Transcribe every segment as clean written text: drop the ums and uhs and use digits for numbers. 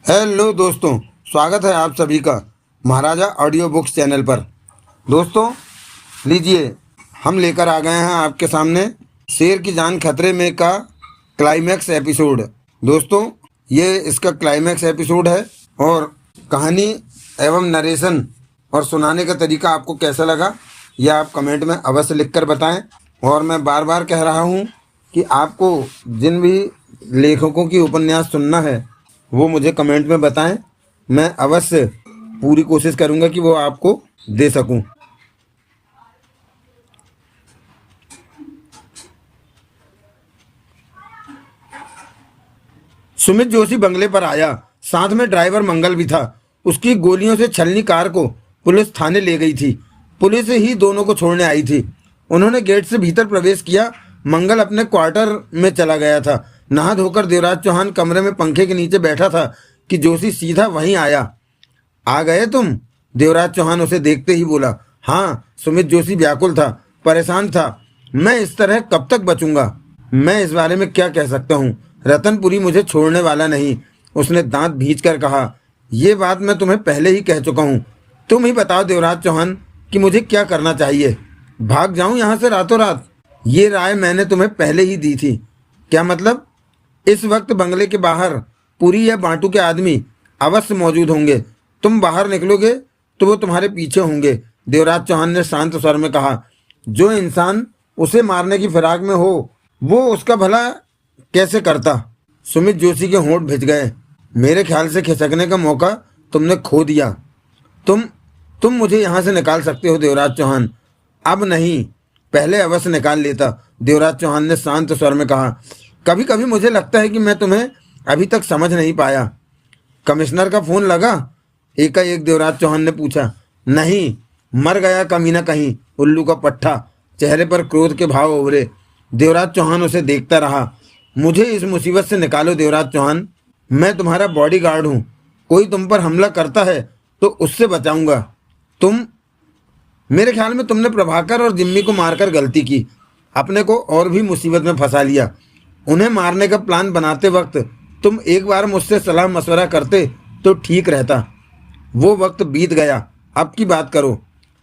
Hello दोस्तों, स्वागत है आप सभी का महाराजा ऑडियो बुक्स चैनल पर। दोस्तों लीजिए, हम लेकर आ गए हैं आपके सामने शेर की जान खतरे में का क्लाइमैक्स एपिसोड। दोस्तों ये इसका क्लाइमैक्स एपिसोड है और कहानी एवं नरेशन और सुनाने का तरीका आपको कैसा लगा यह आप कमेंट में अवश्य लिखकर बताएं। और मैं बार बार कह रहा हूं कि आपको जिन भी लेखकों की उपन्यास सुनना है वो मुझे कमेंट में बताएं। मैं अवश्य पूरी कोशिश करूंगा कि वो आपको दे सकूं। सुमित जोशी बंगले पर आया, साथ में ड्राइवर मंगल भी था। उसकी गोलियों से छलनी कार को पुलिस थाने ले गई थी। पुलिस ही दोनों को छोड़ने आई थी। उन्होंने गेट से भीतर प्रवेश किया। मंगल अपने क्वार्टर में चला गया था। नहा धोकर देवराज चौहान कमरे में पंखे के नीचे बैठा था कि जोशी सीधा वहीं आया। आ गए तुम? देवराज चौहान उसे देखते ही बोला। हाँ। सुमित जोशी व्याकुल था, परेशान था। मैं इस तरह कब तक बचूंगा? मैं इस बारे में क्या कह सकता हूँ? रतनपुरी मुझे छोड़ने वाला नहीं, उसने दांत भींच कर कहा। ये बात मैं तुम्हें पहले ही कह चुका हूँ। तुम ही बताओ देवराज चौहान कि मुझे क्या करना चाहिए। भाग जाऊं यहाँ से रातों रात? ये राय मैंने तुम्हें पहले ही दी थी। क्या मतलब? इस वक्त बंगले के बाहर पुरी या बांटू के आदमी अवश्य मौजूद होंगे। तुम बाहर निकलोगे तो वो तुम्हारे पीछे होंगे। देवराज चौहान ने शांत स्वर में कहा। जो इंसान उसे मारने की फिराक में हो वो उसका भला कैसे करता? सुमित जोशी के होंठ भिज गए। मेरे ख्याल से खिसकने का मौका तुमने खो दिया। तुम मुझे यहाँ से निकाल सकते हो देवराज चौहान। अब नहीं, पहले अवश्य निकाल लेता, देवराज चौहान ने शांत स्वर में कहा। कभी कभी मुझे लगता है कि मैं तुम्हें अभी तक समझ नहीं पाया। कमिश्नर का फोन लगा? एकाएक देवराज चौहान ने पूछा। नहीं, मर गया कमीना कहीं, उल्लू का पट्टा। चेहरे पर क्रोध के भाव उभरे। देवराज चौहान उसे देखता रहा। मुझे इस मुसीबत से निकालो देवराज चौहान। मैं तुम्हारा बॉडीगार्ड हूँ। कोई तुम पर हमला करता है तो उससे बचाऊंगा। मेरे ख्याल में तुमने प्रभाकर और जिम्मी को मारकर गलती की, अपने को और भी मुसीबत में फंसा लिया। उन्हें मारने का प्लान बनाते वक्त तुम एक बार मुझसे सलाह मशवरा करते तो ठीक रहता। वो वक्त बीत गया, अब की बात करो।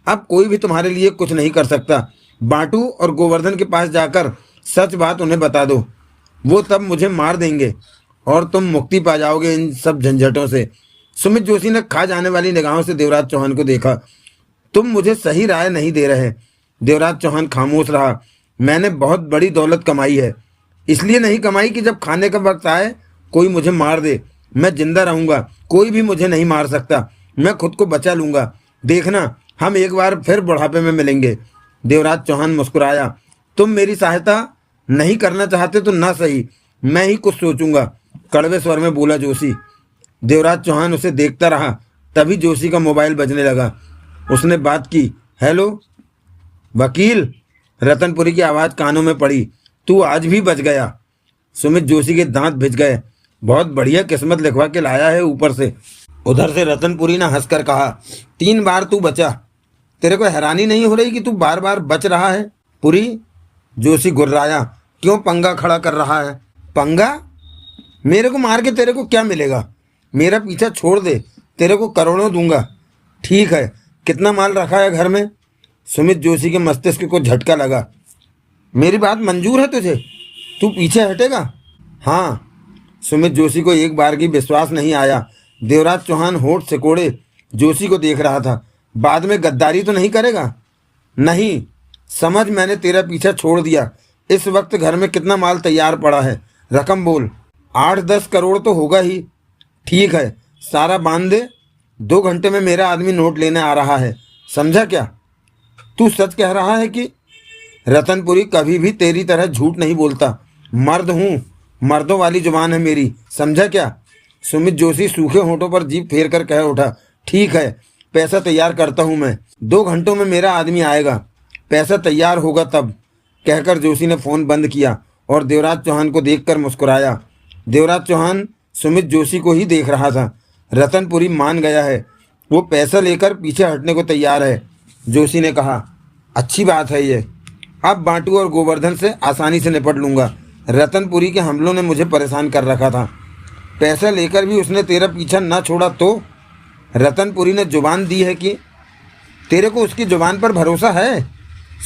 अब कोई भी तुम्हारे लिए कुछ नहीं कर सकता। बांटू और गोवर्धन के पास जाकर सच बात उन्हें बता दो। वो तब मुझे मार देंगे और तुम मुक्ति पा जाओगे इन सब झंझटों से। सुमित जोशी ने खा जाने वाली निगाहों से देवराज चौहान को देखा। तुम मुझे सही राय नहीं दे रहे। देवराज चौहान खामोश रहा। मैंने बहुत बड़ी दौलत कमाई है, इसलिए नहीं कमाई कि जब खाने का वक्त आए कोई मुझे मार दे। मैं जिंदा रहूंगा, कोई भी मुझे नहीं मार सकता। मैं खुद को बचा लूंगा। देखना, हम एक बार फिर बुढ़ापे में मिलेंगे। देवराज चौहान मुस्कुराया। तुम मेरी सहायता नहीं करना चाहते तो ना सही, मैं ही कुछ सोचूंगा, कड़वे स्वर में बोला जोशी। देवराज चौहान उसे देखता रहा। तभी जोशी का मोबाइल बजने लगा। उसने बात की। हेलो वकील, रतनपुरी की आवाज़ कानों में पड़ी। तू आज भी बच गया। सुमित जोशी के दांत भिज गए। बहुत बढ़िया किस्मत लिखवा के लाया है ऊपर से। उधर से रतनपुरी ने हंसकर कहा। 3 बार तू बचा। तेरे को हैरानी नहीं हो रही कि तू बार बार बच रहा है? पुरी, जोशी गुर्राया। क्यों पंगा खड़ा कर रहा है? पंगा? मेरे को मार के तेरे को क्या मिलेगा? मेरा पीछा छोड़ दे, तेरे को करोड़ों दूंगा। ठीक है, कितना माल रखा है घर में? सुमित जोशी के मस्तिष्क को झटका लगा। मेरी बात मंजूर है तुझे? तू पीछे हटेगा? हाँ। सुमित जोशी को एक बार की विश्वास नहीं आया। देवराज चौहान होठ सिकोड़े जोशी को देख रहा था। बाद में गद्दारी तो नहीं करेगा? नहीं, समझ, मैंने तेरा पीछा छोड़ दिया। इस वक्त घर में कितना माल तैयार पड़ा है? रकम बोल। 8-10 करोड़ तो होगा ही। ठीक है, सारा बांध दे। 2 घंटे में मेरा आदमी नोट लेने आ रहा है, समझा क्या? तू सच कह रहा है कि? रतनपुरी कभी भी तेरी तरह झूठ नहीं बोलता। मर्द हूँ, मर्दों वाली जुबान है मेरी, समझा क्या? सुमित जोशी सूखे होठों पर जीभ फेर कर कह उठा। ठीक है, पैसा तैयार करता हूँ मैं। 2 घंटों में मेरा आदमी आएगा, पैसा तैयार होगा तब। कहकर जोशी ने फ़ोन बंद किया और देवराज चौहान को देखकर मुस्कुराया। देवराज चौहान सुमित जोशी को ही देख रहा था। रतनपुरी मान गया है, वो पैसा लेकर पीछे हटने को तैयार है। जोशी ने कहा। अच्छी बात है ये। अब बांटू और गोवर्धन से आसानी से निपट लूंगा। रतनपुरी के हमलों ने मुझे परेशान कर रखा था। पैसा लेकर भी उसने तेरा पीछा न छोड़ा तो? रतनपुरी ने जुबान दी है कि तेरे को उसकी जुबान पर भरोसा है?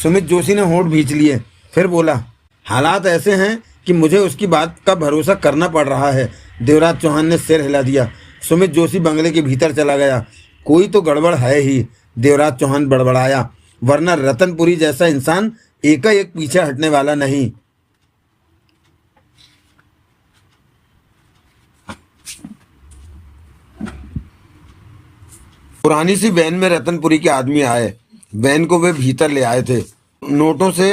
सुमित जोशी ने होंठ भींच लिए, फिर बोला, हालात ऐसे हैं कि मुझे उसकी बात का भरोसा करना पड़ रहा है। देवराज चौहान ने सिर हिला दिया। सुमित जोशी बंगले के भीतर चला गया। कोई तो गड़बड़ है ही, देवराज चौहान बड़बड़ाया, वरना रतनपुरी जैसा इंसान एकाएक पीछे हटने वाला नहीं। पुरानी सी वैन में रतनपुरी के आदमी आए। वैन को वे भीतर ले आए थे। नोटों से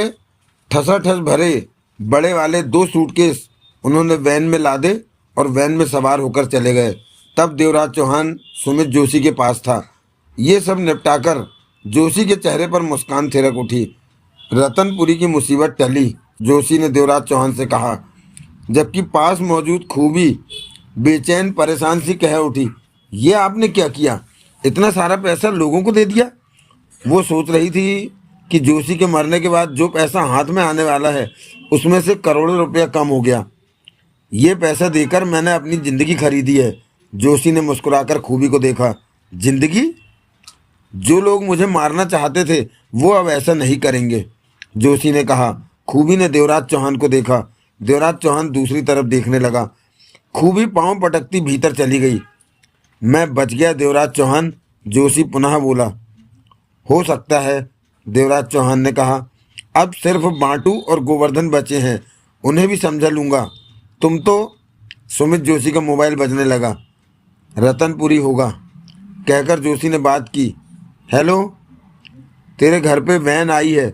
ठसाठस भरे बड़े वाले 2 सूटकेस उन्होंने वैन में लादे और वैन में सवार होकर चले गए। तब देवराज चौहान सुमित जोशी के पास था। ये सब निपटाकर जोशी के चेहरे पर मुस्कान थिरक उठी। रतनपुरी की मुसीबत टली, जोशी ने देवराज चौहान से कहा, जबकि पास मौजूद खूबी बेचैन परेशान सी कह उठी, ये आपने क्या किया? इतना सारा पैसा लोगों को दे दिया। वो सोच रही थी कि जोशी के मरने के बाद जो पैसा हाथ में आने वाला है उसमें से करोड़ों रुपया कम हो गया। ये पैसा देकर मैंने अपनी ज़िंदगी खरीदी है। जोशी ने मुस्कुराकर खूबी को देखा। जिंदगी? जो लोग मुझे मारना चाहते थे वो अब ऐसा नहीं करेंगे, जोशी ने कहा। खूबी ने देवराज चौहान को देखा। देवराज चौहान दूसरी तरफ देखने लगा। खूबी पांव पटकती भीतर चली गई। मैं बच गया देवराज चौहान, जोशी पुनः बोला। हो सकता है, देवराज चौहान ने कहा। अब सिर्फ बांटू और गोवर्धन बचे हैं, उन्हें भी समझा लूँगा। तुम तो। सुमित जोशी का मोबाइल बजने लगा। रतनपुरी होगा, कहकर जोशी ने बात की। हेलो, तेरे घर पे वैन आई है,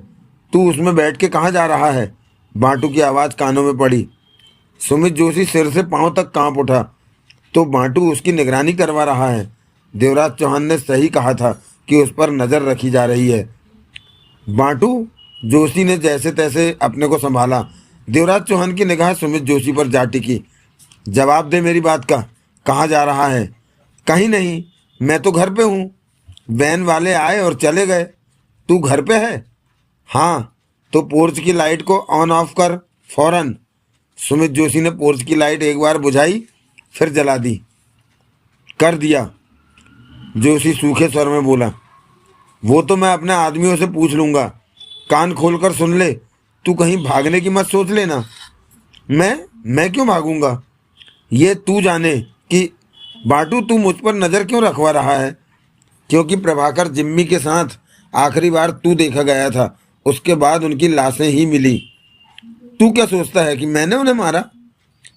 तू उसमें बैठ के कहाँ जा रहा है? बांटू की आवाज़ कानों में पड़ी। सुमित जोशी सिर से पांव तक कांप उठा। तो बांटू उसकी निगरानी करवा रहा है। देवराज चौहान ने सही कहा था कि उस पर नज़र रखी जा रही है। बांटू? जोशी ने जैसे तैसे अपने को संभाला। देवराज चौहान की निगाह सुमित जोशी पर जा टिकी। जवाब दे मेरी बात का, कहाँ जा रहा है? कहीं नहीं, मैं तो घर पे हूँ। वैन वाले आए और चले गए। तू घर पे है? हाँ। तो पोर्च की लाइट को ऑन ऑफ कर फौरन। सुमित जोशी ने पोर्च की लाइट एक बार बुझाई, फिर जला दी। कर दिया, जोशी सूखे स्वर में बोला। वो तो मैं अपने आदमियों से पूछ लूँगा। कान खोलकर सुन ले, तू कहीं भागने की मत सोच लेना। मैं क्यों भागूंगा? ये तू जाने कि बाटू तू मुझ पर नज़र क्यों रखवा रहा है? क्योंकि प्रभाकर जिम्मी के साथ आखिरी बार तू देखा गया था, उसके बाद उनकी लाशें ही मिली। तू क्या सोचता है कि मैंने उन्हें मारा?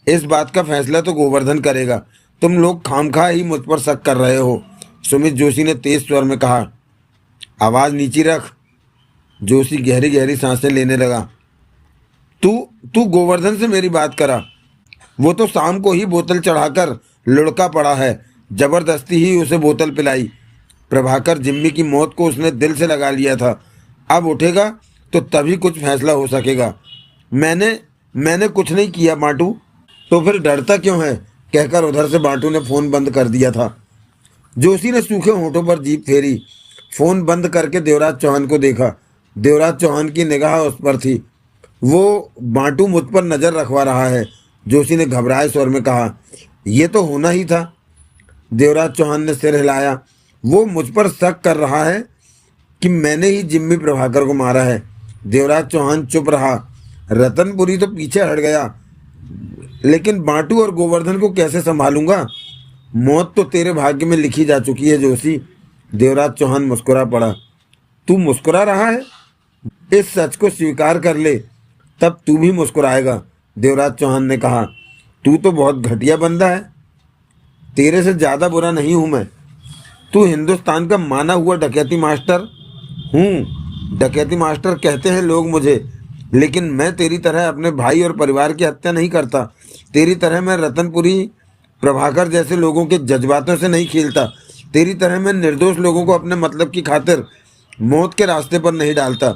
इस बात का फैसला तो गोवर्धन करेगा। तुम लोग खामखा ही मुझ पर शक कर रहे हो, सुमित जोशी ने तेज स्वर में कहा। आवाज़ नीची रख। जोशी गहरी गहरी सांसें लेने लगा। तू गोवर्धन से मेरी बात करा। वो तो शाम को ही बोतल चढ़ाकर लुढ़का पड़ा है, जबरदस्ती ही उसे बोतल पिलाई। प्रभाकर जिम्मी की मौत को उसने दिल से लगा लिया था। अब उठेगा तो तभी कुछ फैसला हो सकेगा। मैंने कुछ नहीं किया बांटू। तो फिर डरता क्यों है? कहकर उधर से बांटू ने फ़ोन बंद कर दिया था। जोशी ने सूखे होंठों पर जीभ फेरी। फ़ोन बंद करके देवराज चौहान को देखा। देवराज चौहान की निगाह उस पर थी। वो बांटू मुझ पर नज़र रखवा रहा है, जोशी ने घबराए स्वर में कहा। यह तो होना ही था। देवराज चौहान ने सिर हिलाया। वो मुझ पर शक कर रहा है कि मैंने ही जिम्मी प्रभाकर को मारा है। देवराज चौहान चुप रहा। रतनपुरी तो पीछे हट गया, लेकिन बांटू और गोवर्धन को कैसे संभालूंगा? मौत तो तेरे भाग्य में लिखी जा चुकी है जोशी। देवराज चौहान मुस्कुरा पड़ा। तू मुस्कुरा रहा है? इस सच को स्वीकार कर ले, तब तू भी मुस्कुराएगा, देवराज चौहान ने कहा। तू तो बहुत घटिया बंदा है। तेरे से ज़्यादा बुरा नहीं हूँ मैं। तू हिंदुस्तान का माना हुआ डकैती मास्टर हूँ। डकैती मास्टर कहते हैं लोग मुझे, लेकिन मैं तेरी तरह अपने भाई और परिवार की हत्या नहीं करता। तेरी तरह मैं रतनपुरी प्रभाकर जैसे लोगों के जज्बातों से नहीं खेलता। तेरी तरह मैं निर्दोष लोगों को अपने मतलब की खातिर मौत के रास्ते पर नहीं डालता।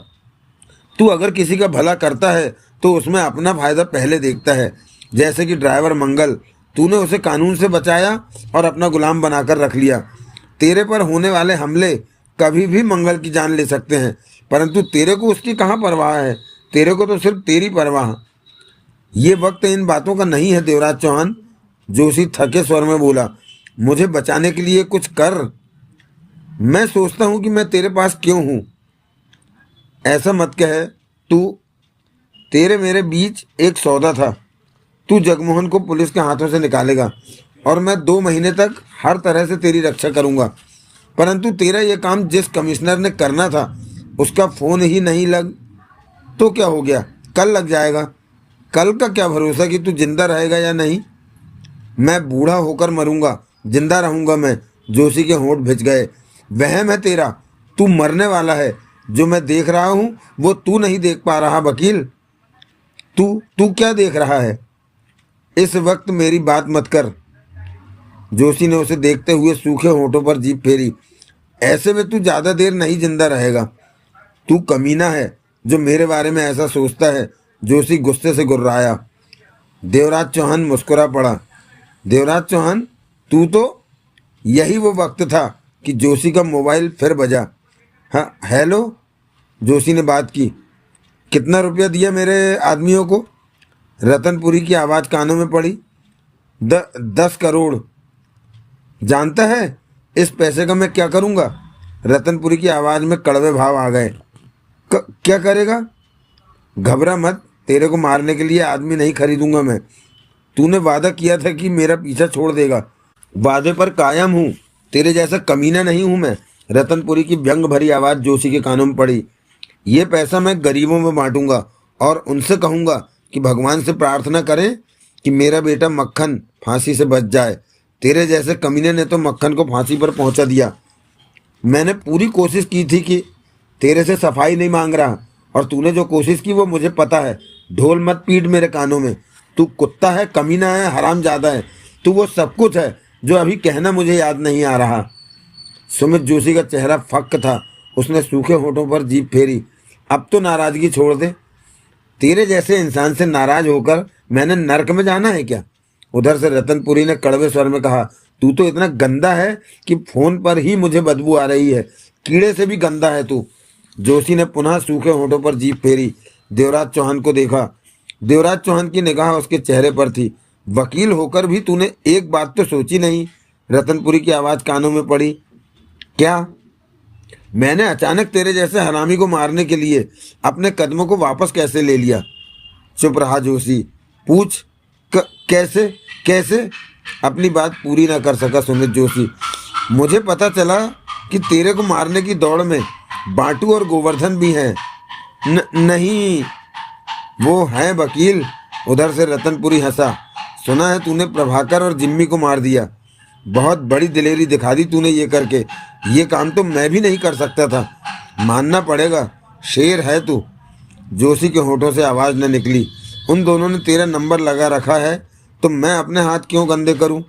तू अगर किसी का भला करता है तो उसमें अपना फ़ायदा पहले देखता है। जैसे कि ड्राइवर मंगल, तूने उसे कानून से बचाया और अपना गुलाम बनाकर रख लिया। तेरे पर होने वाले हमले कभी भी मंगल की जान ले सकते हैं, परंतु तेरे को उसकी कहाँ परवाह है? तेरे को तो सिर्फ तेरी परवाह। ये वक्त इन बातों का नहीं है देवराज चौहान। जोशी थके स्वर में बोला, मुझे बचाने के लिए कुछ कर। मैं सोचता हूं कि मैं तेरे पास क्यों हूं। ऐसा मत कह। तू तेरे मेरे बीच एक सौदा था। तू जगमोहन को पुलिस के हाथों से निकालेगा और मैं 2 महीने तक हर तरह से तेरी रक्षा करूंगा। परंतु तेरा यह काम जिस कमिश्नर ने करना था उसका फोन ही नहीं लग तो क्या हो गया, कल लग जाएगा। कल का क्या भरोसा कि तू जिंदा रहेगा या नहीं। मैं बूढ़ा होकर मरूंगा, जिंदा रहूंगा मैं। जोशी के होंठ भिज गए। वहम है तेरा, तू मरने वाला है। जो मैं देख रहा हूं वो तू नहीं देख पा रहा वकील। तू तू क्या देख रहा है। इस वक्त मेरी बात मत कर। जोशी ने उसे देखते हुए सूखे होंठों पर जीभ फेरी। ऐसे में तू ज्यादा देर नहीं जिंदा रहेगा। तू कमीना है जो मेरे बारे में ऐसा सोचता है। जोशी गुस्से से गुर्राया। देवराज चौहान मुस्कुरा पड़ा। देवराज चौहान, तू तो। यही वो वक्त था कि जोशी का मोबाइल फिर बजा। हाँ, हेलो। जोशी ने बात की। कितना रुपया दिया मेरे आदमियों को। रतनपुरी की आवाज़ कानों में पड़ी। 10 करोड़। जानता है इस पैसे का मैं क्या करूँगा। रतनपुरी की आवाज़ में कड़वे भाव आ गए। क्या करेगा। घबरा मत, तेरे को मारने के लिए आदमी नहीं खरीदूंगा मैं। तूने वादा किया था कि मेरा पीछा छोड़ देगा। वादे पर कायम हूँ। तेरे जैसा कमीना नहीं हूँ मैं। रतनपुरी की व्यंग भरी आवाज़ जोशी के कानों में पड़ी। ये पैसा मैं गरीबों में बांटूंगा और उनसे कहूँगा कि भगवान से प्रार्थना करें कि मेरा बेटा मक्खन फांसी से बच जाए। तेरे जैसे कमीने ने तो मक्खन को फांसी पर पहुंचा दिया। मैंने पूरी कोशिश की थी कि तेरे से सफाई नहीं मांग रहा, और तूने जो कोशिश की वो मुझे पता है। ढोल मत पीट मेरे कानों में। तू कुत्ता है, कमीना है, हरामजादा है। तू वो सब कुछ है जो अभी कहना मुझे याद नहीं आ रहा। सुमित जोशी का चेहरा फक्क था। उसने सूखे होठों पर जीभ फेरी। अब तो नाराजगी छोड़ दे। तेरे जैसे इंसान से नाराज होकर मैंने नर्क में जाना है क्या। उधर से रतनपुरी ने कड़वे स्वर में कहा, तू तो इतना गंदा है कि फोन पर ही मुझे बदबू आ रही है। कीड़े से भी गंदा है तू। जोशी ने पुनः सूखे होठों पर जीभ फेरी। देवराज चौहान को देखा। देवराज चौहान की निगाह उसके चेहरे पर थी। वकील होकर भी तूने एक बात तो सोची नहीं। रतनपुरी की आवाज़ कानों में पड़ी। क्या। मैंने अचानक तेरे जैसे हरामी को मारने के लिए अपने कदमों को वापस कैसे ले लिया। चुप रहा जोशी। पूछ। कैसे कैसे। अपनी बात पूरी न कर सका सुमित जोशी। मुझे पता चला कि तेरे को मारने की दौड़ में बाटू और गोवर्धन भी हैं। नहीं, वो हैं वकील। उधर से रतनपुरी हंसा। सुना है तूने प्रभाकर और जिम्मी को मार दिया। बहुत बड़ी दिलेरी दिखा दी तूने ये करके। ये काम तो मैं भी नहीं कर सकता था। मानना पड़ेगा, शेर है तू। जोशी के होठों से आवाज़ न निकली। उन दोनों ने तेरा नंबर लगा रखा है तो मैं अपने हाथ क्यों गंदे करूं।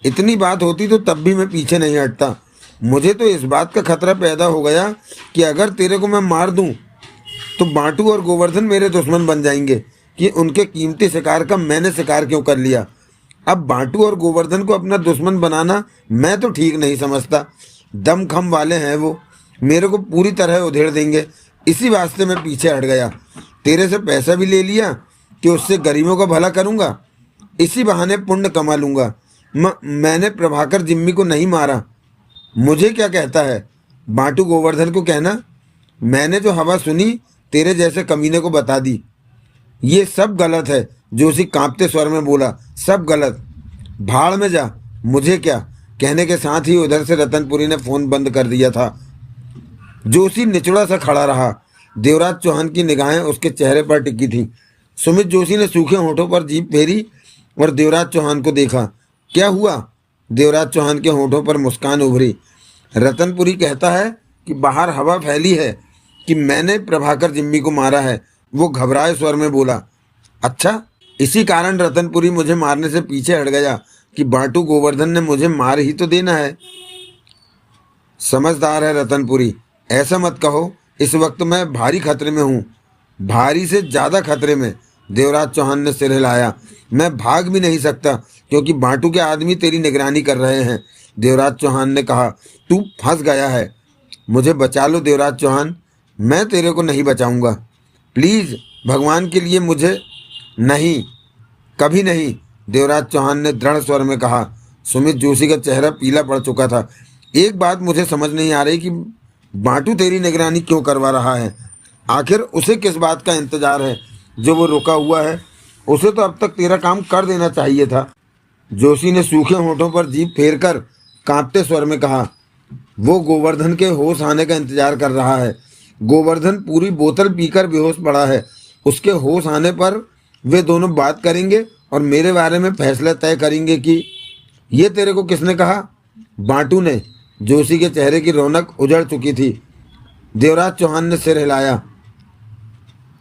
इतनी बात होती तो तब भी मैं पीछे नहीं हटता। मुझे तो इस बात का खतरा पैदा हो गया कि अगर तेरे को मैं मार दूं तो बाटू और गोवर्धन मेरे दुश्मन बन जाएंगे कि उनके कीमती शिकार का मैंने शिकार क्यों कर लिया। अब बाटू और गोवर्धन को अपना दुश्मन बनाना मैं तो ठीक नहीं समझता। दम खम वाले हैं वो, मेरे को पूरी तरह उधेड़ देंगे। इसी वास्ते मैं पीछे हट गया। तेरे से पैसा भी ले लिया कि उससे गरीबों का भला करूंगा। इसी बहाने पुण्य कमा लूंगा। मैंने प्रभाकर जिम्मी को नहीं मारा। मुझे क्या कहता है। बाटू गोवर्धन को कहना मैंने जो हवा सुनी तेरे जैसे कमीने को बता दी। ये सब गलत है। जोशी कांपते स्वर में बोला, सब गलत। भाड़ में जा, मुझे क्या। कहने के साथ ही उधर से रतनपुरी ने फोन बंद कर दिया था। जोशी निचुड़ा सा खड़ा रहा। देवराज चौहान की निगाहें उसके चेहरे पर टिकी थी। सुमित जोशी ने सूखे होठों पर जीभ फेरी और देवराज चौहान को देखा। क्या हुआ। देवराज चौहान के होठों पर मुस्कान उभरी। रतनपुरी कहता है कि बाहर हवा फैली है कि मैंने प्रभाकर जिम्मी को मारा है। वो घबराए स्वर में बोला। अच्छा, इसी कारण रतनपुरी मुझे मारने से पीछे हट गया कि बाटू गोवर्धन ने मुझे मार ही तो देना है। समझदार है रतनपुरी, ऐसा मत कहो। इस वक्त मैं भारी खतरे में हूँ, भारी से ज़्यादा खतरे में। देवराज चौहान ने सिर हिलाया। मैं भाग भी नहीं सकता क्योंकि बाटू के आदमी तेरी निगरानी कर रहे हैं। देवराज चौहान ने कहा। तू फंस गया है। मुझे बचा लो देवराज चौहान। मैं तेरे को नहीं बचाऊंगा। प्लीज़, भगवान के लिए मुझे। नहीं, कभी नहीं। देवराज चौहान ने दृढ़ स्वर में कहा। सुमित जोशी का चेहरा पीला पड़ चुका था। एक बात मुझे समझ नहीं आ रही कि बांटू तेरी निगरानी क्यों करवा रहा है। आखिर उसे किस बात का इंतजार है जो वो रुका हुआ है। उसे तो अब तक तेरा काम कर देना चाहिए था। जोशी ने सूखे होठों पर जीभ फेर कर कांपते स्वर में कहा। वो गोवर्धन के होश आने का इंतजार कर रहा है। गोवर्धन पूरी बोतल पीकर बेहोश पड़ा है। उसके होश आने पर वे दोनों बात करेंगे और मेरे बारे में फैसला तय करेंगे कि ये तेरे को किसने कहा। बांटू ने। जोशी के चेहरे की रौनक उजड़ चुकी थी। देवराज चौहान ने सिर हिलाया।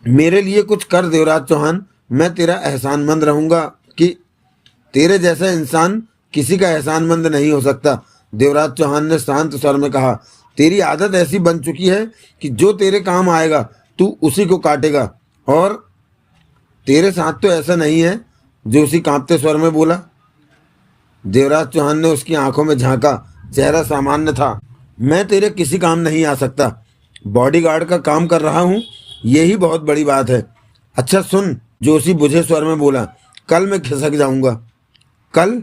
मेरे लिए कुछ कर देवराज चौहान, मैं तेरा एहसानमंद रहूंगा। कि तेरे जैसा इंसान किसी का एहसानमंद नहीं हो सकता। देवराज चौहान ने शांत स्वर में कहा। तेरी आदत ऐसी बन चुकी है कि जो तेरे काम आएगा तू उसी को काटेगा, और तेरे साथ तो ऐसा नहीं है। जोशी कांपते स्वर में बोला। देवराज चौहान ने उसकी आंखों में झांका। चेहरा सामान्य था। मैं तेरे किसी काम नहीं आ सकता। बॉडीगार्ड का काम कर रहा हूँ, यही बहुत बड़ी बात है। अच्छा सुन, जोशी बुझे स्वर में बोला। कल मैं खिसक जाऊंगा। कल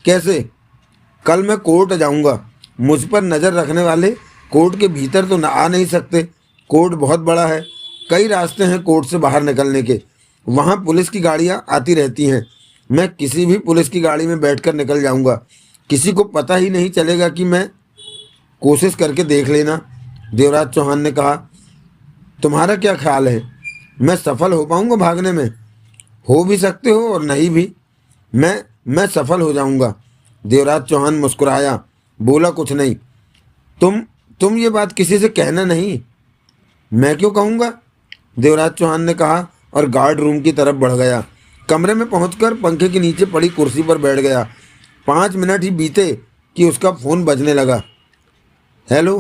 कैसे? कल मैं कोर्ट जाऊंगा। मुझ पर नज़र रखने वाले कोर्ट के भीतर तो आ नहीं सकते। कोर्ट बहुत बड़ा है। कई रास्ते हैं कोर्ट से बाहर निकलने के। वहाँ पुलिस की गाड़ियाँ आती रहती हैं। मैं किसी भी पुलिस की गाड़ी में बैठकर निकल जाऊंगा। किसी को पता ही नहीं चलेगा कि मैं कोशिश करके देख लेना। देवराज चौहान ने कहा। तुम्हारा क्या ख्याल है, मैं सफल हो पाऊंगा भागने में? हो भी सकते हो और नहीं भी। मैं सफल हो जाऊंगा। देवराज चौहान मुस्कुराया, बोला कुछ नहीं। तुम ये बात किसी से कहना नहीं। मैं क्यों कहूँगा? देवराज चौहान ने कहा और गार्ड रूम की तरफ बढ़ गया। कमरे में पहुंचकर पंखे के नीचे पड़ी कुर्सी पर बैठ गया। 5 मिनट ही बीते कि उसका फ़ोन बजने लगा। हेलो।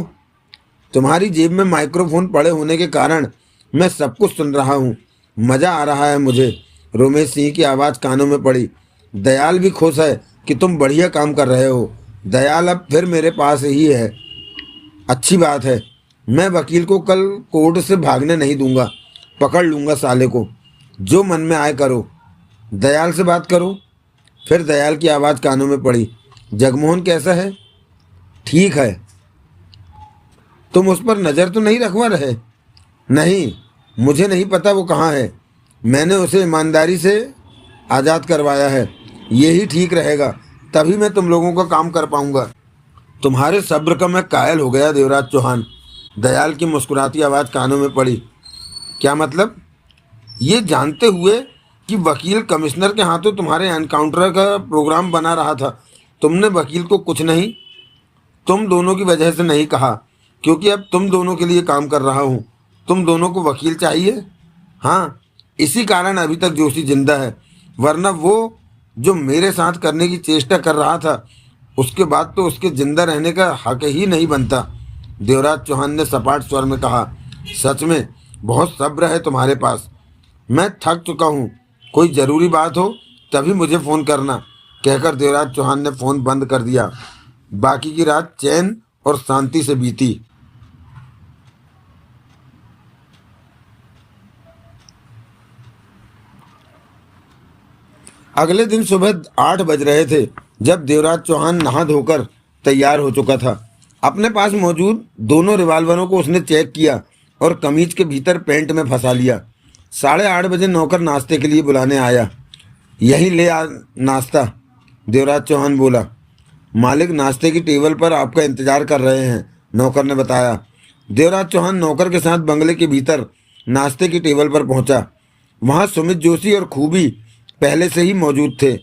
तुम्हारी जेब में माइक्रोफोन पड़े होने के कारण मैं सब कुछ सुन रहा हूँ। मज़ा आ रहा है मुझे। रोमेश सिंह की आवाज़ कानों में पड़ी। दयाल भी खुश है कि तुम बढ़िया काम कर रहे हो। दयाल अब फिर मेरे पास ही है। अच्छी बात है। मैं वकील को कल कोर्ट से भागने नहीं दूंगा। पकड़ लूँगा साले को। जो मन में आए करो। दयाल से बात करो। फिर दयाल की आवाज़ कानों में पड़ी। जगमोहन कैसा है? ठीक है। तुम उस पर नज़र तो नहीं रखवा रहे? नहीं, मुझे नहीं पता वो कहाँ है। मैंने उसे ईमानदारी से आज़ाद करवाया है। यही ठीक रहेगा, तभी मैं तुम लोगों का काम कर पाऊंगा। तुम्हारे सब्र का मैं कायल हो गया देवराज चौहान। दयाल की मुस्कुराती आवाज़ कानों में पड़ी। क्या मतलब? ये जानते हुए कि वकील कमिश्नर के हाथों तुम्हारे एनकाउंटर का प्रोग्राम बना रहा था, तुमने वकील को कुछ नहीं, तुम दोनों की वजह से नहीं कहा, क्योंकि अब तुम दोनों के लिए काम कर रहा हूँ। तुम दोनों को वकील चाहिए। हाँ, इसी कारण अभी तक जोशी जिंदा है, वरना वो जो मेरे साथ करने की चेष्टा कर रहा था उसके बाद तो उसके जिंदा रहने का हक ही नहीं बनता। देवराज चौहान ने सपाट स्वर में कहा। सच में बहुत सब्र है तुम्हारे पास। मैं थक चुका हूँ। कोई ज़रूरी बात हो तभी मुझे फ़ोन करना, कहकर देवराज चौहान ने फ़ोन बंद कर दिया। बाकी की रात चैन और शांति से बीती। अगले दिन सुबह 8 बज रहे थे जब देवराज चौहान नहा धोकर तैयार हो चुका था। अपने पास मौजूद दोनों रिवाल्वरों को उसने चेक किया और कमीज के भीतर पैंट में फंसा लिया। 8:30 बजे नौकर नाश्ते के लिए बुलाने आया। यही ले आ नाश्ता, देवराज चौहान बोला। मालिक नाश्ते की टेबल पर आपका इंतजार कर रहे हैं, नौकर ने बताया। देवराज चौहान नौकर के साथ बंगले के भीतर नाश्ते की टेबल पर पहुंचा। वहां सुमित जोशी और खूबी पहले से ही मौजूद थे।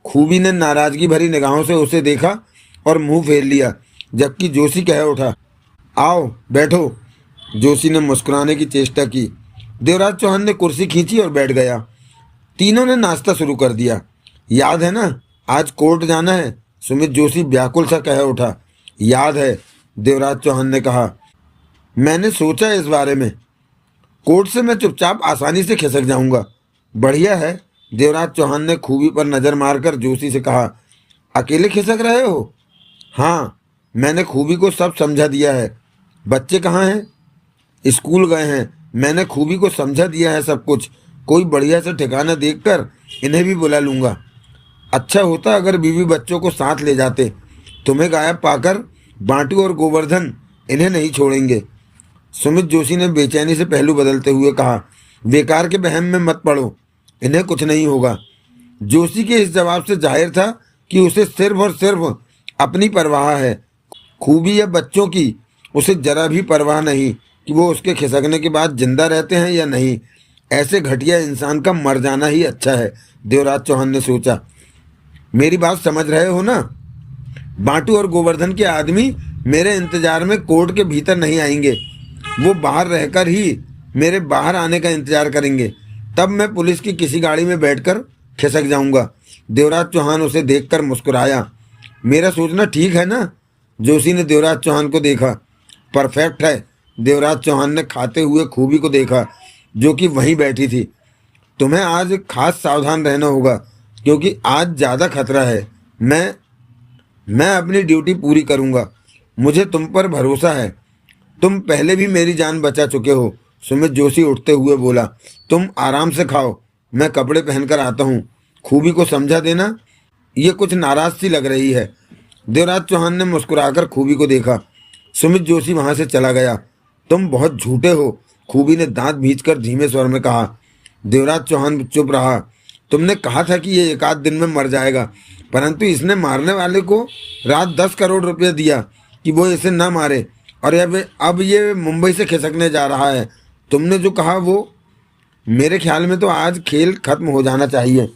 खूबी ने नाराजगी भरी निगाहों से उसे देखा और मुंह फेर लिया, जबकि जोशी कह उठा, आओ बैठो। जोशी ने मुस्कुराने की चेष्टा की। देवराज चौहान ने कुर्सी खींची और बैठ गया। तीनों ने नाश्ता शुरू कर दिया। याद है ना, आज कोर्ट जाना है, सुमित जोशी व्याकुल सा कह उठा। याद है, देवराज चौहान ने कहा। मैंने सोचा इस बारे में। कोर्ट से मैं चुपचाप आसानी से खिसक जाऊंगा। बढ़िया है, देवराज चौहान ने खूबी पर नज़र मारकर जोशी से कहा। अकेले खिसक रहे हो? हाँ, मैंने खूबी को सब समझा दिया है। बच्चे कहाँ हैं? स्कूल गए हैं। मैंने खूबी को समझा दिया है सब कुछ। कोई बढ़िया सा ठिकाना देखकर इन्हें भी बुला लूँगा। अच्छा होता अगर बीवी बच्चों को साथ ले जाते। तुम्हें गायब पाकर बांटू और गोवर्धन इन्हें नहीं छोड़ेंगे। सुमित जोशी ने बेचैनी से पहलू बदलते हुए कहा। बेकार के बहम में मत पड़ो, इन्हें कुछ नहीं होगा। जोशी के इस जवाब से जाहिर था कि उसे सिर्फ और सिर्फ अपनी परवाह है। खूबी या बच्चों की उसे जरा भी परवाह नहीं कि वो उसके खिसकने के बाद जिंदा रहते हैं या नहीं। ऐसे घटिया इंसान का मर जाना ही अच्छा है, देवराज चौहान ने सोचा। मेरी बात समझ रहे हो ना? बांटू और गोवर्धन के आदमी मेरे इंतजार में कोर्ट के भीतर नहीं आएंगे। वो बाहर रहकर ही मेरे बाहर आने का इंतजार करेंगे। तब मैं पुलिस की किसी गाड़ी में बैठकर खिसक जाऊंगा। देवराज चौहान उसे देखकर मुस्कुराया। मेरा सोचना ठीक है ना? जोशी ने देवराज चौहान को देखा। परफेक्ट है। देवराज चौहान ने खाते हुए खूबी को देखा जो कि वहीं बैठी थी। तुम्हें आज खास सावधान रहना होगा क्योंकि आज ज़्यादा खतरा है। मैं अपनी ड्यूटी पूरी करूंगा। मुझे तुम पर भरोसा है। तुम पहले भी मेरी जान बचा चुके हो। सुमित जोशी उठते हुए बोला। तुम आराम से खाओ, मैं कपड़े पहनकर आता हूँ। खूबी को समझा देना, ये कुछ नाराज सी लग रही है। देवराज चौहान ने मुस्कुराकर खूबी को देखा। सुमित जोशी वहां से चला गया। तुम बहुत झूठे हो, खूबी ने दांत भींचकर धीमे स्वर में कहा। देवराज चौहान चुप रहा। तुमने कहा था कि ये एक आध दिन में मर जाएगा, परंतु इसने मारने वाले को रात 10 करोड़ रुपये दिया कि वो इसे न मारे, और अब ये मुंबई से खिसकने जा रहा है। तुमने जो कहा वो, मेरे ख्याल में तो आज खेल खत्म हो जाना चाहिए।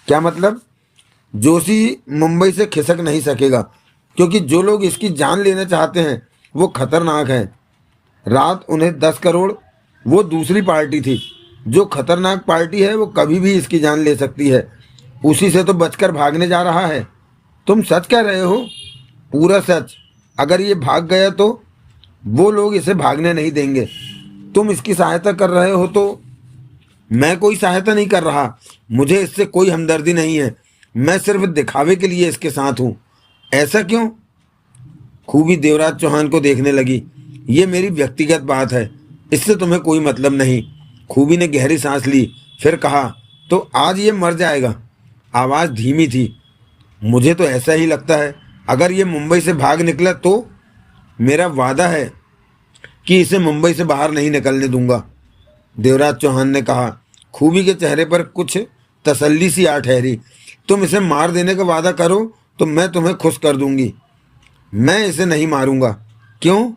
क्या मतलब? जोशी मुंबई से खिसक नहीं सकेगा क्योंकि जो लोग इसकी जान लेना चाहते हैं वो खतरनाक हैं। रात उन्हें 10 करोड़, वो दूसरी पार्टी थी। जो खतरनाक पार्टी है वो कभी भी इसकी जान ले सकती है। उसी से तो बचकर भागने जा रहा है। तुम सच कह रहे हो? पूरा सच। अगर ये भाग गया तो वो लोग इसे भागने नहीं देंगे। तुम इसकी सहायता कर रहे हो तो? मैं कोई सहायता नहीं कर रहा। मुझे इससे कोई हमदर्दी नहीं है। मैं सिर्फ दिखावे के लिए इसके साथ हूँ। ऐसा क्यों? खूबी देवराज चौहान को देखने लगी। ये मेरी व्यक्तिगत बात है, इससे तुम्हें कोई मतलब नहीं। खूबी ने गहरी सांस ली, फिर कहा, तो आज ये मर जाएगा। आवाज़ धीमी थी। मुझे तो ऐसा ही लगता है। अगर ये मुंबई से भाग निकला तो मेरा वादा है कि इसे मुंबई से बाहर नहीं निकलने दूंगा, देवराज चौहान ने कहा। खूबी के चेहरे पर कुछ तसल्ली सी आ ठहरी। तुम इसे मार देने का वादा करो तो मैं तुम्हें खुश कर दूंगी। मैं इसे नहीं मारूंगा। क्यों?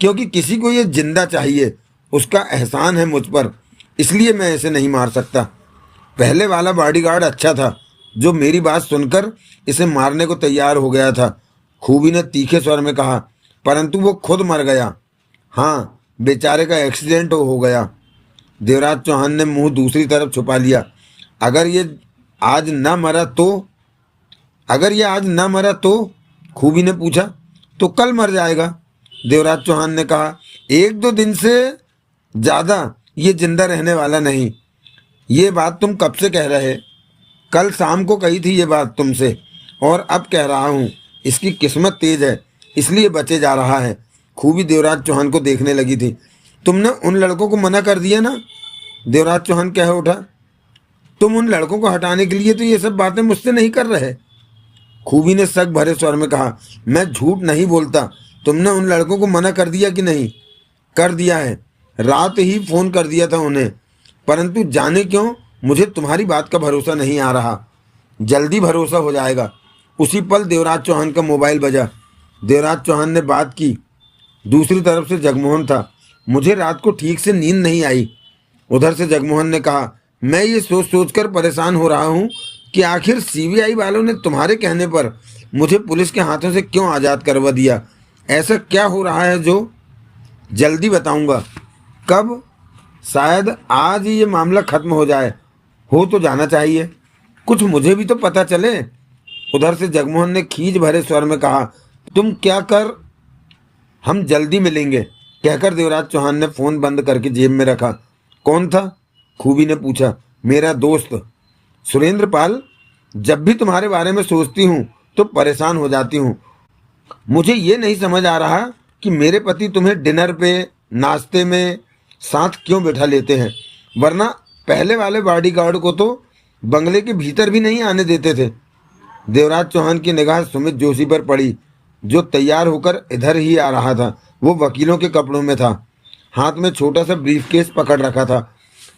क्योंकि किसी को ये जिंदा चाहिए। उसका एहसान है मुझ पर, इसलिए मैं इसे नहीं मार सकता। पहले वाला बॉडीगार्ड अच्छा था जो मेरी बात सुनकर इसे मारने को तैयार हो गया था, खूबी ने तीखे स्वर में कहा। परंतु वो खुद मर गया। हाँ, बेचारे का एक्सीडेंट हो गया। देवराज चौहान ने मुंह दूसरी तरफ छुपा लिया। अगर ये आज न मरा तो? अगर ये आज न मरा तो? खूबी ने पूछा। तो कल मर जाएगा, देवराज चौहान ने कहा। 1-2 दिन से ज़्यादा ये जिंदा रहने वाला नहीं। ये बात तुम कब से कह रहे? कल शाम को कही थी ये बात तुमसे, और अब कह रहा हूँ। इसकी किस्मत तेज है इसलिए बचे जा रहा है। खूबी देवराज चौहान को देखने लगी थी। तुमने उन लड़कों को मना कर दिया ना, देवराज चौहान कह उठा। तुम उन लड़कों को हटाने के लिए तो ये सब बातें मुझसे नहीं कर रहे, खूबी ने शक भरे स्वर में कहा। मैं झूठ नहीं बोलता। तुमने उन लड़कों को मना कर दिया कि नहीं? कर दिया है, रात ही फोन कर दिया था उन्हें, परंतु जाने क्यों मुझे तुम्हारी बात का भरोसा नहीं आ रहा। जल्दी भरोसा हो जाएगा। उसी पल देवराज चौहान का मोबाइल बजा। देवराज चौहान ने बात की। दूसरी तरफ से जगमोहन था। मुझे रात को ठीक से नींद नहीं आई, उधर से जगमोहन ने कहा। मैं ये सोच सोचकर परेशान हो रहा हूँ कि आखिर सीबीआई वालों ने तुम्हारे कहने पर मुझे पुलिस के हाथों से क्यों आज़ाद करवा दिया। ऐसा क्या हो रहा है जो? जल्दी बताऊंगा। कब? शायद आज ही ये मामला खत्म हो जाए। हो तो जाना चाहिए। कुछ मुझे भी तो पता चले, उधर से जगमोहन ने खींच भरे स्वर में कहा। तुम क्या कर? हम जल्दी मिलेंगे, कहकर देवराज चौहान ने फ़ोन बंद करके जेब में रखा। कौन था? खूबी ने पूछा। मेरा दोस्त सुरेंद्र पाल। जब भी तुम्हारे बारे में सोचती हूँ तो परेशान हो जाती हूँ। मुझे ये नहीं समझ आ रहा कि मेरे पति तुम्हें डिनर पे, नाश्ते में साथ क्यों बैठा लेते हैं, वरना पहले वाले बॉडीगार्ड को तो बंगले के भीतर भी नहीं आने देते थे। देवराज चौहान की निगाह सुमित जोशी पर पड़ी, जो तैयार होकर इधर ही आ रहा था। वो वकीलों के कपड़ों में था, हाथ में छोटा सा ब्रीफकेस पकड़ रखा था।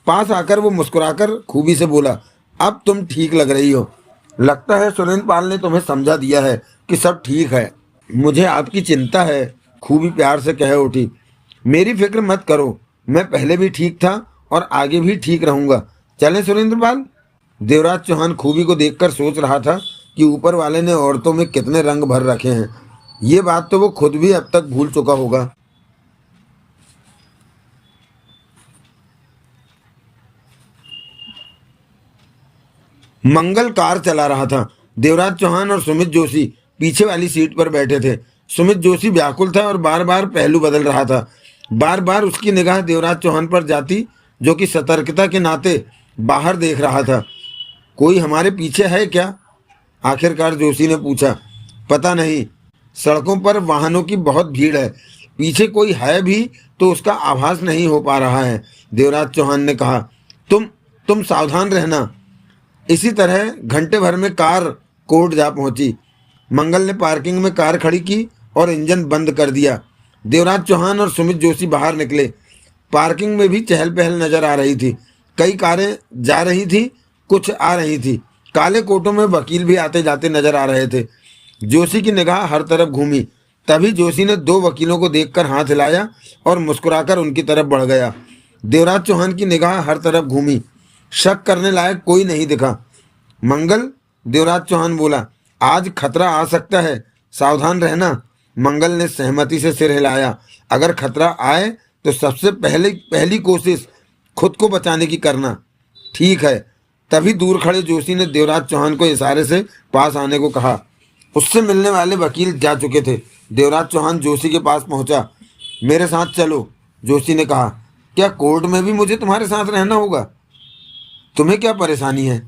पास आकर वो मुस्कुराकर खूबी से बोला, अब तुम ठीक लग रही हो। लगता है सुरेंद्र पाल ने तुम्हें समझा दिया है कि सब ठीक है। मुझे आपकी चिंता है, खूबी प्यार से कह उठी। मेरी फिक्र मत करो, मैं पहले भी ठीक था और आगे भी ठीक रहूंगा। चलें सुरेंद्र पाल? देवराज चौहान खूबी को देखकर सोच रहा था कि ऊपर वाले ने औरतों में कितने रंग भर रखे हैं। ये बात तो वो खुद भी अब तक भूल चुका होगा। मंगल कार चला रहा था। देवराज चौहान और सुमित जोशी पीछे वाली सीट पर बैठे थे। सुमित जोशी व्याकुल था और बार बार पहलू बदल रहा था। बार बार उसकी निगाह देवराज चौहान पर जाती, जो कि सतर्कता के नाते बाहर देख रहा था। कोई हमारे पीछे है क्या? आखिरकार जोशी ने पूछा। पता नहीं, सड़कों पर वाहनों की बहुत भीड़ है। पीछे कोई है भी तो उसका आभास नहीं हो पा रहा है, देवराज चौहान ने कहा। तुम सावधान रहना। इसी तरह घंटे भर में कार कोर्ट जा पहुंची। मंगल ने पार्किंग में कार खड़ी की और इंजन बंद कर दिया। देवराज चौहान और सुमित जोशी बाहर निकले। पार्किंग में भी चहल पहल नजर आ रही थी। कई कारें जा रही थी, कुछ आ रही थी। काले कोटों में वकील भी आते जाते नजर आ रहे थे। जोशी की निगाह हर तरफ घूमी। तभी जोशी ने दो वकीलों को देखकर हाथ हिलाया और मुस्कुराकर उनकी तरफ बढ़ गया। देवराज चौहान की निगाह हर तरफ घूमी। शक करने लायक कोई नहीं दिखा। मंगल, देवराज चौहान बोला, आज खतरा आ सकता है, सावधान रहना। मंगल ने सहमति से सिर हिलाया। अगर खतरा आए तो सबसे पहली कोशिश खुद को बचाने की करना। ठीक है। तभी दूर खड़े जोशी ने देवराज चौहान को इशारे से पास आने को कहा। उससे मिलने वाले वकील जा चुके थे। देवराज चौहान जोशी के पास पहुंचा। मेरे साथ चलो, जोशी ने कहा। क्या कोर्ट में भी मुझे तुम्हारे साथ रहना होगा? तुम्हें क्या परेशानी है?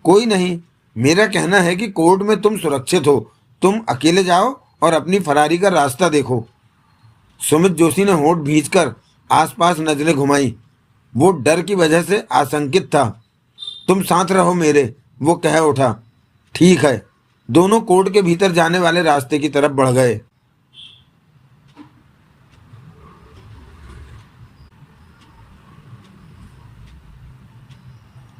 कोई नहीं, मेरा कहना है कि कोर्ट में तुम सुरक्षित हो। तुम अकेले जाओ और अपनी फरारी का रास्ता देखो। सुमित जोशी ने होंठ भींचकर आसपास नजरें घुमाई। वो डर की वजह से आशंकित था। तुम साथ रहो मेरे, वो कह उठा। ठीक है। दोनों कोर्ट के भीतर जाने वाले रास्ते की तरफ बढ़ गए।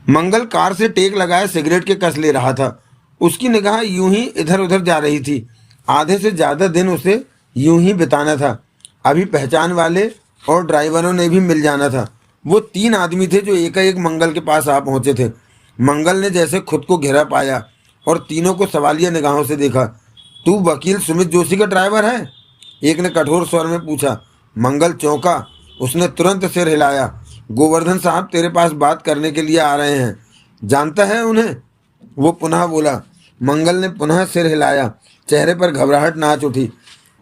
मंगल कार से टेक लगाए सिगरेट के कस ले रहा था। उसकी निगाह यूं ही इधर उधर जा रही थी। आधे से ज्यादा दिन उसे यूं ही बिताना था। अभी पहचान वाले और ड्राइवरों ने भी मिल जाना था। वो तीन आदमी थे जो एकाएक मंगल के पास आ पहुंचे थे। मंगल ने जैसे खुद को घिरा पाया और तीनों को सवालिया निगाहों से देखा। तू वकील सुमित जोशी का ड्राइवर है? एक ने कठोर स्वर में पूछा। मंगल चौंका। उसने तुरंत सिर हिलाया। गोवर्धन साहब तेरे पास बात करने के लिए आ रहे हैं। जानता है उन्हें? वो पुनः बोला। मंगल ने पुनः सिर हिलाया। चेहरे पर घबराहट नाच उठी।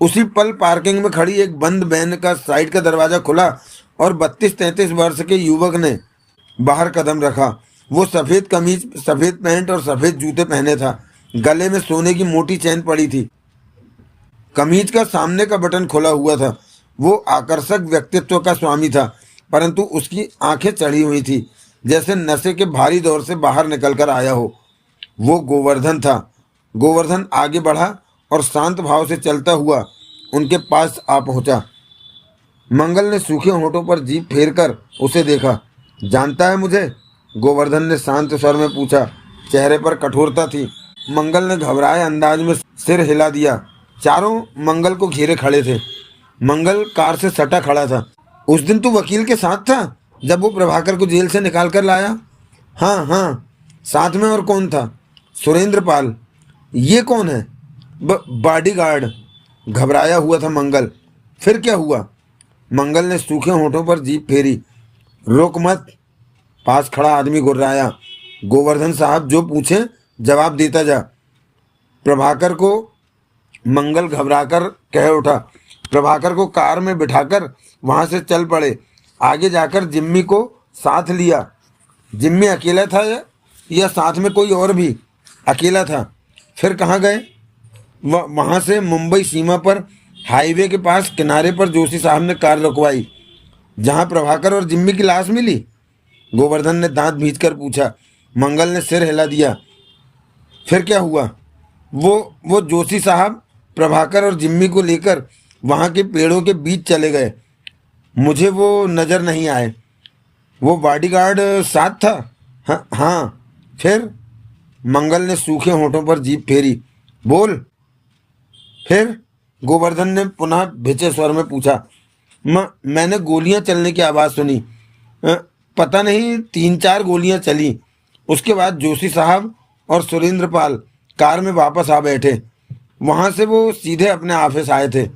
उसी पल पार्किंग में खड़ी एक बंद वैन का साइड का दरवाजा खुला और 32-33 वर्ष के युवक ने बाहर कदम रखा। वो सफ़ेद कमीज, सफ़ेद पैंट और सफ़ेद जूते पहने था। गले में सोने की मोटी चैन पड़ी थी। कमीज का सामने का बटन खुला हुआ था। वो आकर्षक व्यक्तित्व का स्वामी था, परंतु उसकी आंखें चढ़ी हुई थी, जैसे नशे के भारी दौर से बाहर निकलकर आया हो। वो गोवर्धन था। गोवर्धन आगे बढ़ा और शांत भाव से चलता हुआ उनके पास आ पहुंचा। मंगल ने सूखे होठों पर जीभ फेरकर उसे देखा। जानता है मुझे? गोवर्धन ने शांत स्वर में पूछा। चेहरे पर कठोरता थी। मंगल ने घबराए अंदाज में सिर हिला दिया। चारों मंगल को घेरे खड़े थे। मंगल कार से सटा खड़ा था। उस दिन तू वकील के साथ था जब वो प्रभाकर को जेल से निकाल कर लाया? हाँ हाँ, साथ में और कौन था? सुरेंद्र पाल। ये कौन है? बॉडीगार्ड। घबराया हुआ था मंगल। फिर क्या हुआ? मंगल ने सूखे होठों पर जीभ फेरी। रुक मत, पास खड़ा आदमी गुर्राया। गोवर्धन साहब जो पूछे जवाब देता जा। प्रभाकर को, मंगल घबराकर कह उठा। प्रभाकर को कार में बिठाकर वहां से चल पड़े। आगे जाकर जिम्मी को साथ लिया। जिम्मी अकेला था या साथ में कोई और भी? अकेला था। फिर कहाँ गए? वहां से मुंबई सीमा पर हाईवे के पास किनारे पर जोशी साहब ने कार रुकवाई, जहां प्रभाकर और जिम्मी की लाश मिली। गोवर्धन ने दांत भींचकर पूछा। मंगल ने सिर हिला दिया। फिर क्या हुआ? वो जोशी साहब प्रभाकर और जिम्मी को लेकर वहाँ के पेड़ों के बीच चले गए। मुझे वो नज़र नहीं आए। वो बॉडीगार्ड साथ था? हाँ हाँ। फिर? मंगल ने सूखे होठों पर जीभ फेरी। बोल। फिर? गोवर्धन ने पुनः भिचे स्वर में पूछा। मैंने गोलियां चलने की आवाज़ सुनी। पता नहीं 3-4 गोलियां चली। उसके बाद जोशी साहब और सुरेंद्र पाल कार में वापस आ बैठे। वहां से वो सीधे अपने ऑफिस आए थे।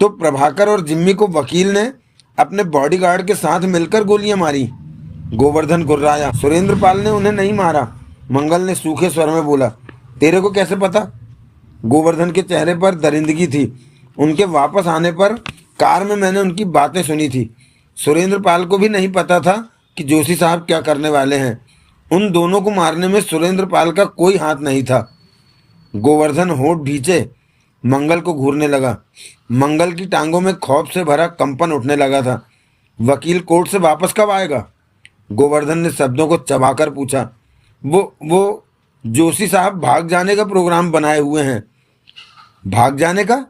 तो प्रभाकर और जिम्मी को वकील ने अपने बॉडीगार्ड के साथ मिलकर गोलियां मारी। गोवर्धन गुर्राया। सुरेंद्र पाल ने उन्हें नहीं मारा, मंगल ने सूखे स्वर में बोला। तेरे को कैसे पता? गोवर्धन के चेहरे पर दरिंदगी थी। उनके वापस आने पर कार में मैंने उनकी बातें सुनी थी। सुरेंद्र पाल को भी नहीं पता था कि जोशी साहब क्या करने वाले हैं। उन दोनों को मारने में सुरेंद्र पाल का कोई हाथ नहीं था। गोवर्धन होठ भींचे मंगल को घूरने लगा। मंगल की टांगों में खौफ से भरा कंपन उठने लगा था। वकील कोर्ट से वापस कब आएगा? गोवर्धन ने शब्दों को चबाकर पूछा। वो जोशी साहब भाग जाने का प्रोग्राम बनाए हुए हैं। भाग जाने का?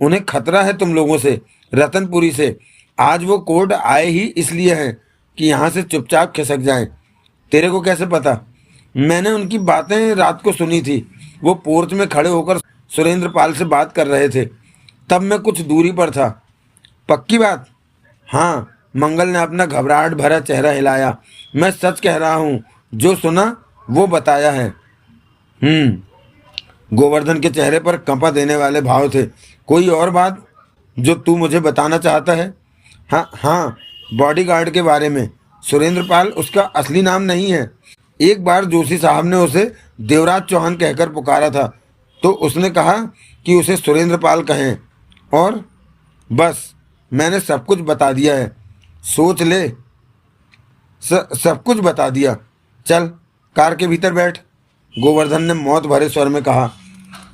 उन्हें खतरा है तुम लोगों से, रतनपुरी से। आज वो कोर्ट आए ही इसलिए हैं कि यहाँ से चुपचाप खिसक जाएं। तेरे को कैसे पता? मैंने उनकी बातें रात को सुनी थी। वो पोर्च में खड़े होकर सुरेंद्र पाल से बात कर रहे थे। तब मैं कुछ दूरी पर था। पक्की बात? हाँ। मंगल ने अपना घबराहट भरा चेहरा हिलाया। मैं सच कह रहा हूँ, जो सुना वो बताया है। गोवर्धन के चेहरे पर कंपा देने वाले भाव थे। कोई और बात जो तू मुझे बताना चाहता है? हाँ, बॉडीगार्ड के बारे में। सुरेंद्र पाल उसका असली नाम नहीं है। एक बार जोशी साहब ने उसे देवराज चौहान कहकर पुकारा था, तो उसने कहा कि उसे सुरेंद्र पाल कहें। और बस मैंने सब कुछ बता दिया है। सोच ले, सब कुछ बता दिया। चल कार के भीतर बैठ, गोवर्धन ने मौत भरे स्वर में कहा।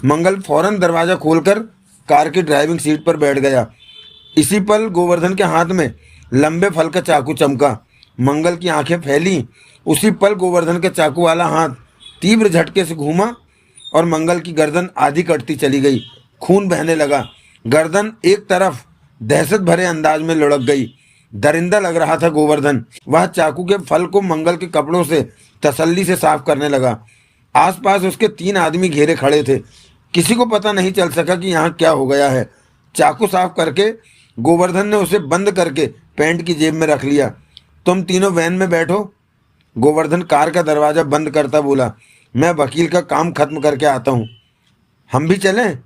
मंगल फौरन दरवाज़ा खोलकर कार की ड्राइविंग सीट पर बैठ गया। इसी पल गोवर्धन के हाथ में लंबे फल का चाकू चमका। मंगल की आंखें फैली। उसी पल गोवर्धन के चाकू वाला हाथ तीव्र झटके से घूमा और मंगल की गर्दन आधी कटती चली गई। खून बहने लगा। गर्दन एक तरफ दहशत भरे अंदाज में लुढ़क गई। दरिंदा लग रहा था गोवर्धन। वह चाकू के फल को मंगल के कपड़ों से तसल्ली से साफ करने लगा। आसपास उसके 3 आदमी घेरे खड़े थे। किसी को पता नहीं चल सका कि यहाँ क्या हो गया है। चाकू साफ करके गोवर्धन ने उसे बंद करके पैंट की जेब में रख लिया। तुम तीनों वैन में बैठो, गोवर्धन कार का दरवाज़ा बंद करता बोला। मैं वकील का काम खत्म करके आता हूँ। हम भी चलें?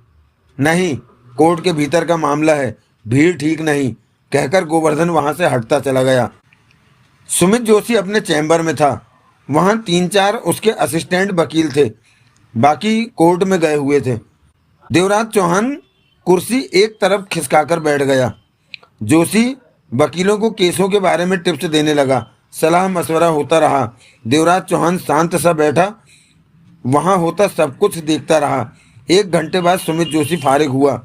नहीं, कोर्ट के भीतर का मामला है, भीड़ ठीक नहीं, कहकर गोवर्धन वहाँ से हटता चला गया। सुमित जोशी अपने चैम्बर में था। वहाँ 3-4 उसके असिस्टेंट वकील थे, बाकी कोर्ट में गए हुए थे। देवराज चौहान कुर्सी एक तरफ खिसकाकर बैठ गया। जोशी वकीलों को केसों के बारे में टिप्स देने लगा। सलाह मशवरा होता रहा। देवराज चौहान शांत सा बैठा वहाँ होता सब कुछ देखता रहा। 1 घंटे बाद सुमित जोशी फारिग हुआ।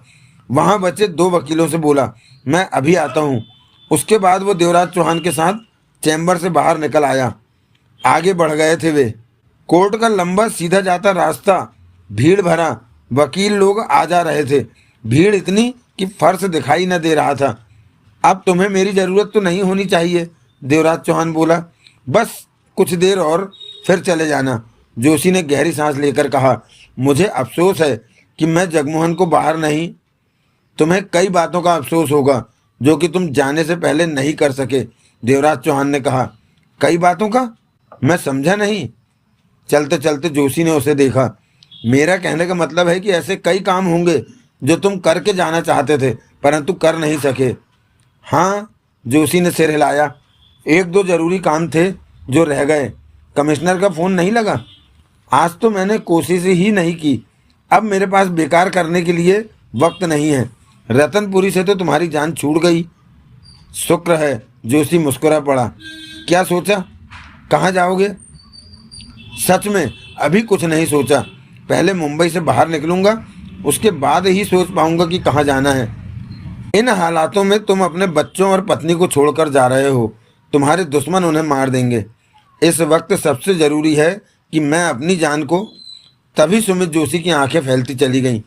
वहाँ बचे 2 वकीलों से बोला, मैं अभी आता हूँ। उसके बाद वो देवराज चौहान के साथ चैम्बर से बाहर निकल आया। आगे बढ़ गए थे वे। कोर्ट का लंबा सीधा जाता रास्ता भीड़ भरा। वकील लोग आ जा रहे थे। भीड़ इतनी कि फर्श दिखाई न दे रहा था। अब तुम्हें मेरी ज़रूरत तो नहीं होनी चाहिए, देवराज चौहान बोला। बस कुछ देर और फिर चले जाना, जोशी ने गहरी सांस लेकर कहा। मुझे अफसोस है कि मैं जगमोहन को बाहर नहीं। तुम्हें कई बातों का अफसोस होगा जो कि तुम जाने से पहले नहीं कर सके, देवराज चौहान ने कहा। कई बातों का? मैं समझा नहीं। चलते चलते जोशी ने उसे देखा। मेरा कहने का मतलब है कि ऐसे कई काम होंगे जो तुम करके जाना चाहते थे परंतु कर नहीं सके। हाँ, जोशी ने सिर हिलाया। 1-2 जरूरी काम थे जो रह गए। कमिश्नर का फ़ोन नहीं लगा? आज तो मैंने कोशिश ही नहीं की। अब मेरे पास बेकार करने के लिए वक्त नहीं है। रतनपुरी से तो तुम्हारी जान छूट गई। शुक्र है, जोशी मुस्कुरा पड़ा। क्या सोचा? कहाँ जाओगे? सच में अभी कुछ नहीं सोचा। पहले मुंबई से बाहर निकलूंगा, उसके बाद ही सोच पाऊंगा कि कहाँ जाना है। इन हालातों में तुम अपने बच्चों और पत्नी को छोड़कर जा रहे हो। तुम्हारे दुश्मन उन्हें मार देंगे। इस वक्त सबसे ज़रूरी है कि मैं अपनी जान को तभी सुमित जोशी की आंखें फैलती चली गईं।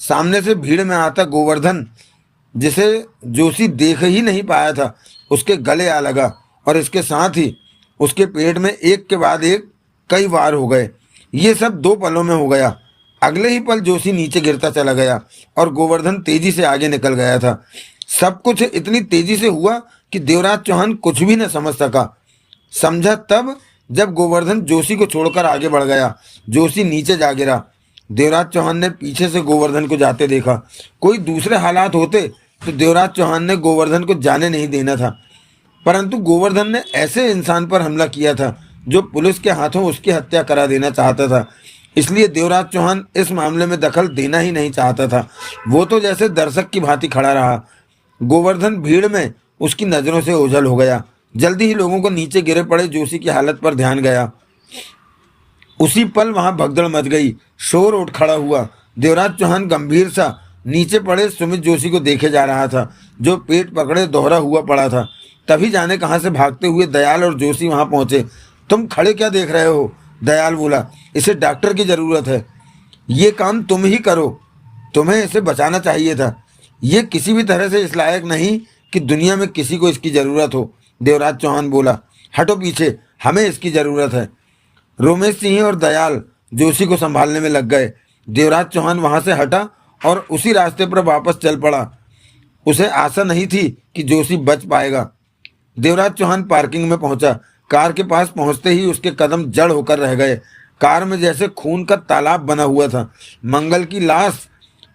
सामने से भीड़ में आता गोवर्धन, जिसे जोशी देख ही नहीं पाया था, उसके गले आ लगा और इसके साथ ही उसके पेट में एक के बाद एक कई वार हो गए। ये सब 2 पलों में हो गया। अगले ही पल जोशी नीचे गिरता चला गया और गोवर्धन तेजी से आगे निकल गया था। सब कुछ इतनी तेजी से हुआ कि देवराज चौहान कुछ भी न समझ सका। समझा तब जब गोवर्धन जोशी को छोड़कर आगे बढ़ गया। जोशी नीचे जा गिरा। देवराज चौहान ने पीछे से गोवर्धन को जाते देखा। कोई दूसरे हालात होते तो देवराज चौहान ने गोवर्धन को जाने नहीं देना था, परंतु गोवर्धन ने ऐसे इंसान पर हमला किया था जो पुलिस के हाथों उसकी हत्या करा देना चाहता था। इसलिए देवराज चौहान इस मामले में दखल देना ही नहीं चाहता था। वो तो जैसे दर्शक की भांति खड़ा रहा। गोवर्धन भीड़ में उसकी नज़रों से ओझल हो गया। जल्दी ही लोगों को नीचे गिरे पड़े जोशी की हालत पर ध्यान गया। उसी पल वहां भगदड़ मच गई, शोर उठ खड़ा हुआ। देवराज चौहान गंभीर सा नीचे पड़े सुमित जोशी को देखे जा रहा था, जो पेट पकड़े दोहरा हुआ पड़ा था। तभी जाने कहां से भागते हुए दयाल और जोशी वहां पहुंचे। तुम खड़े क्या देख रहे हो? दयाल बोला, इसे डॉक्टर की जरूरत है। ये काम तुम ही करो, तुम्हें इसे बचाना चाहिए था। ये किसी भी तरह से इस लायक नहीं कि दुनिया में किसी को इसकी जरूरत हो। देवराज चौहान बोला, हटो पीछे, हमें इसकी जरूरत है। रोमेश सिंह और दयाल जोशी को संभालने में लग गए। देवराज चौहान वहां से हटा और उसी रास्ते पर वापस चल पड़ा। उसे आशा नहीं थी कि जोशी बच पाएगा। देवराज चौहान पार्किंग में पहुंचा। कार के पास पहुंचते ही उसके कदम जड़ होकर रह गए। कार में जैसे खून का तालाब बना हुआ था। मंगल की लाश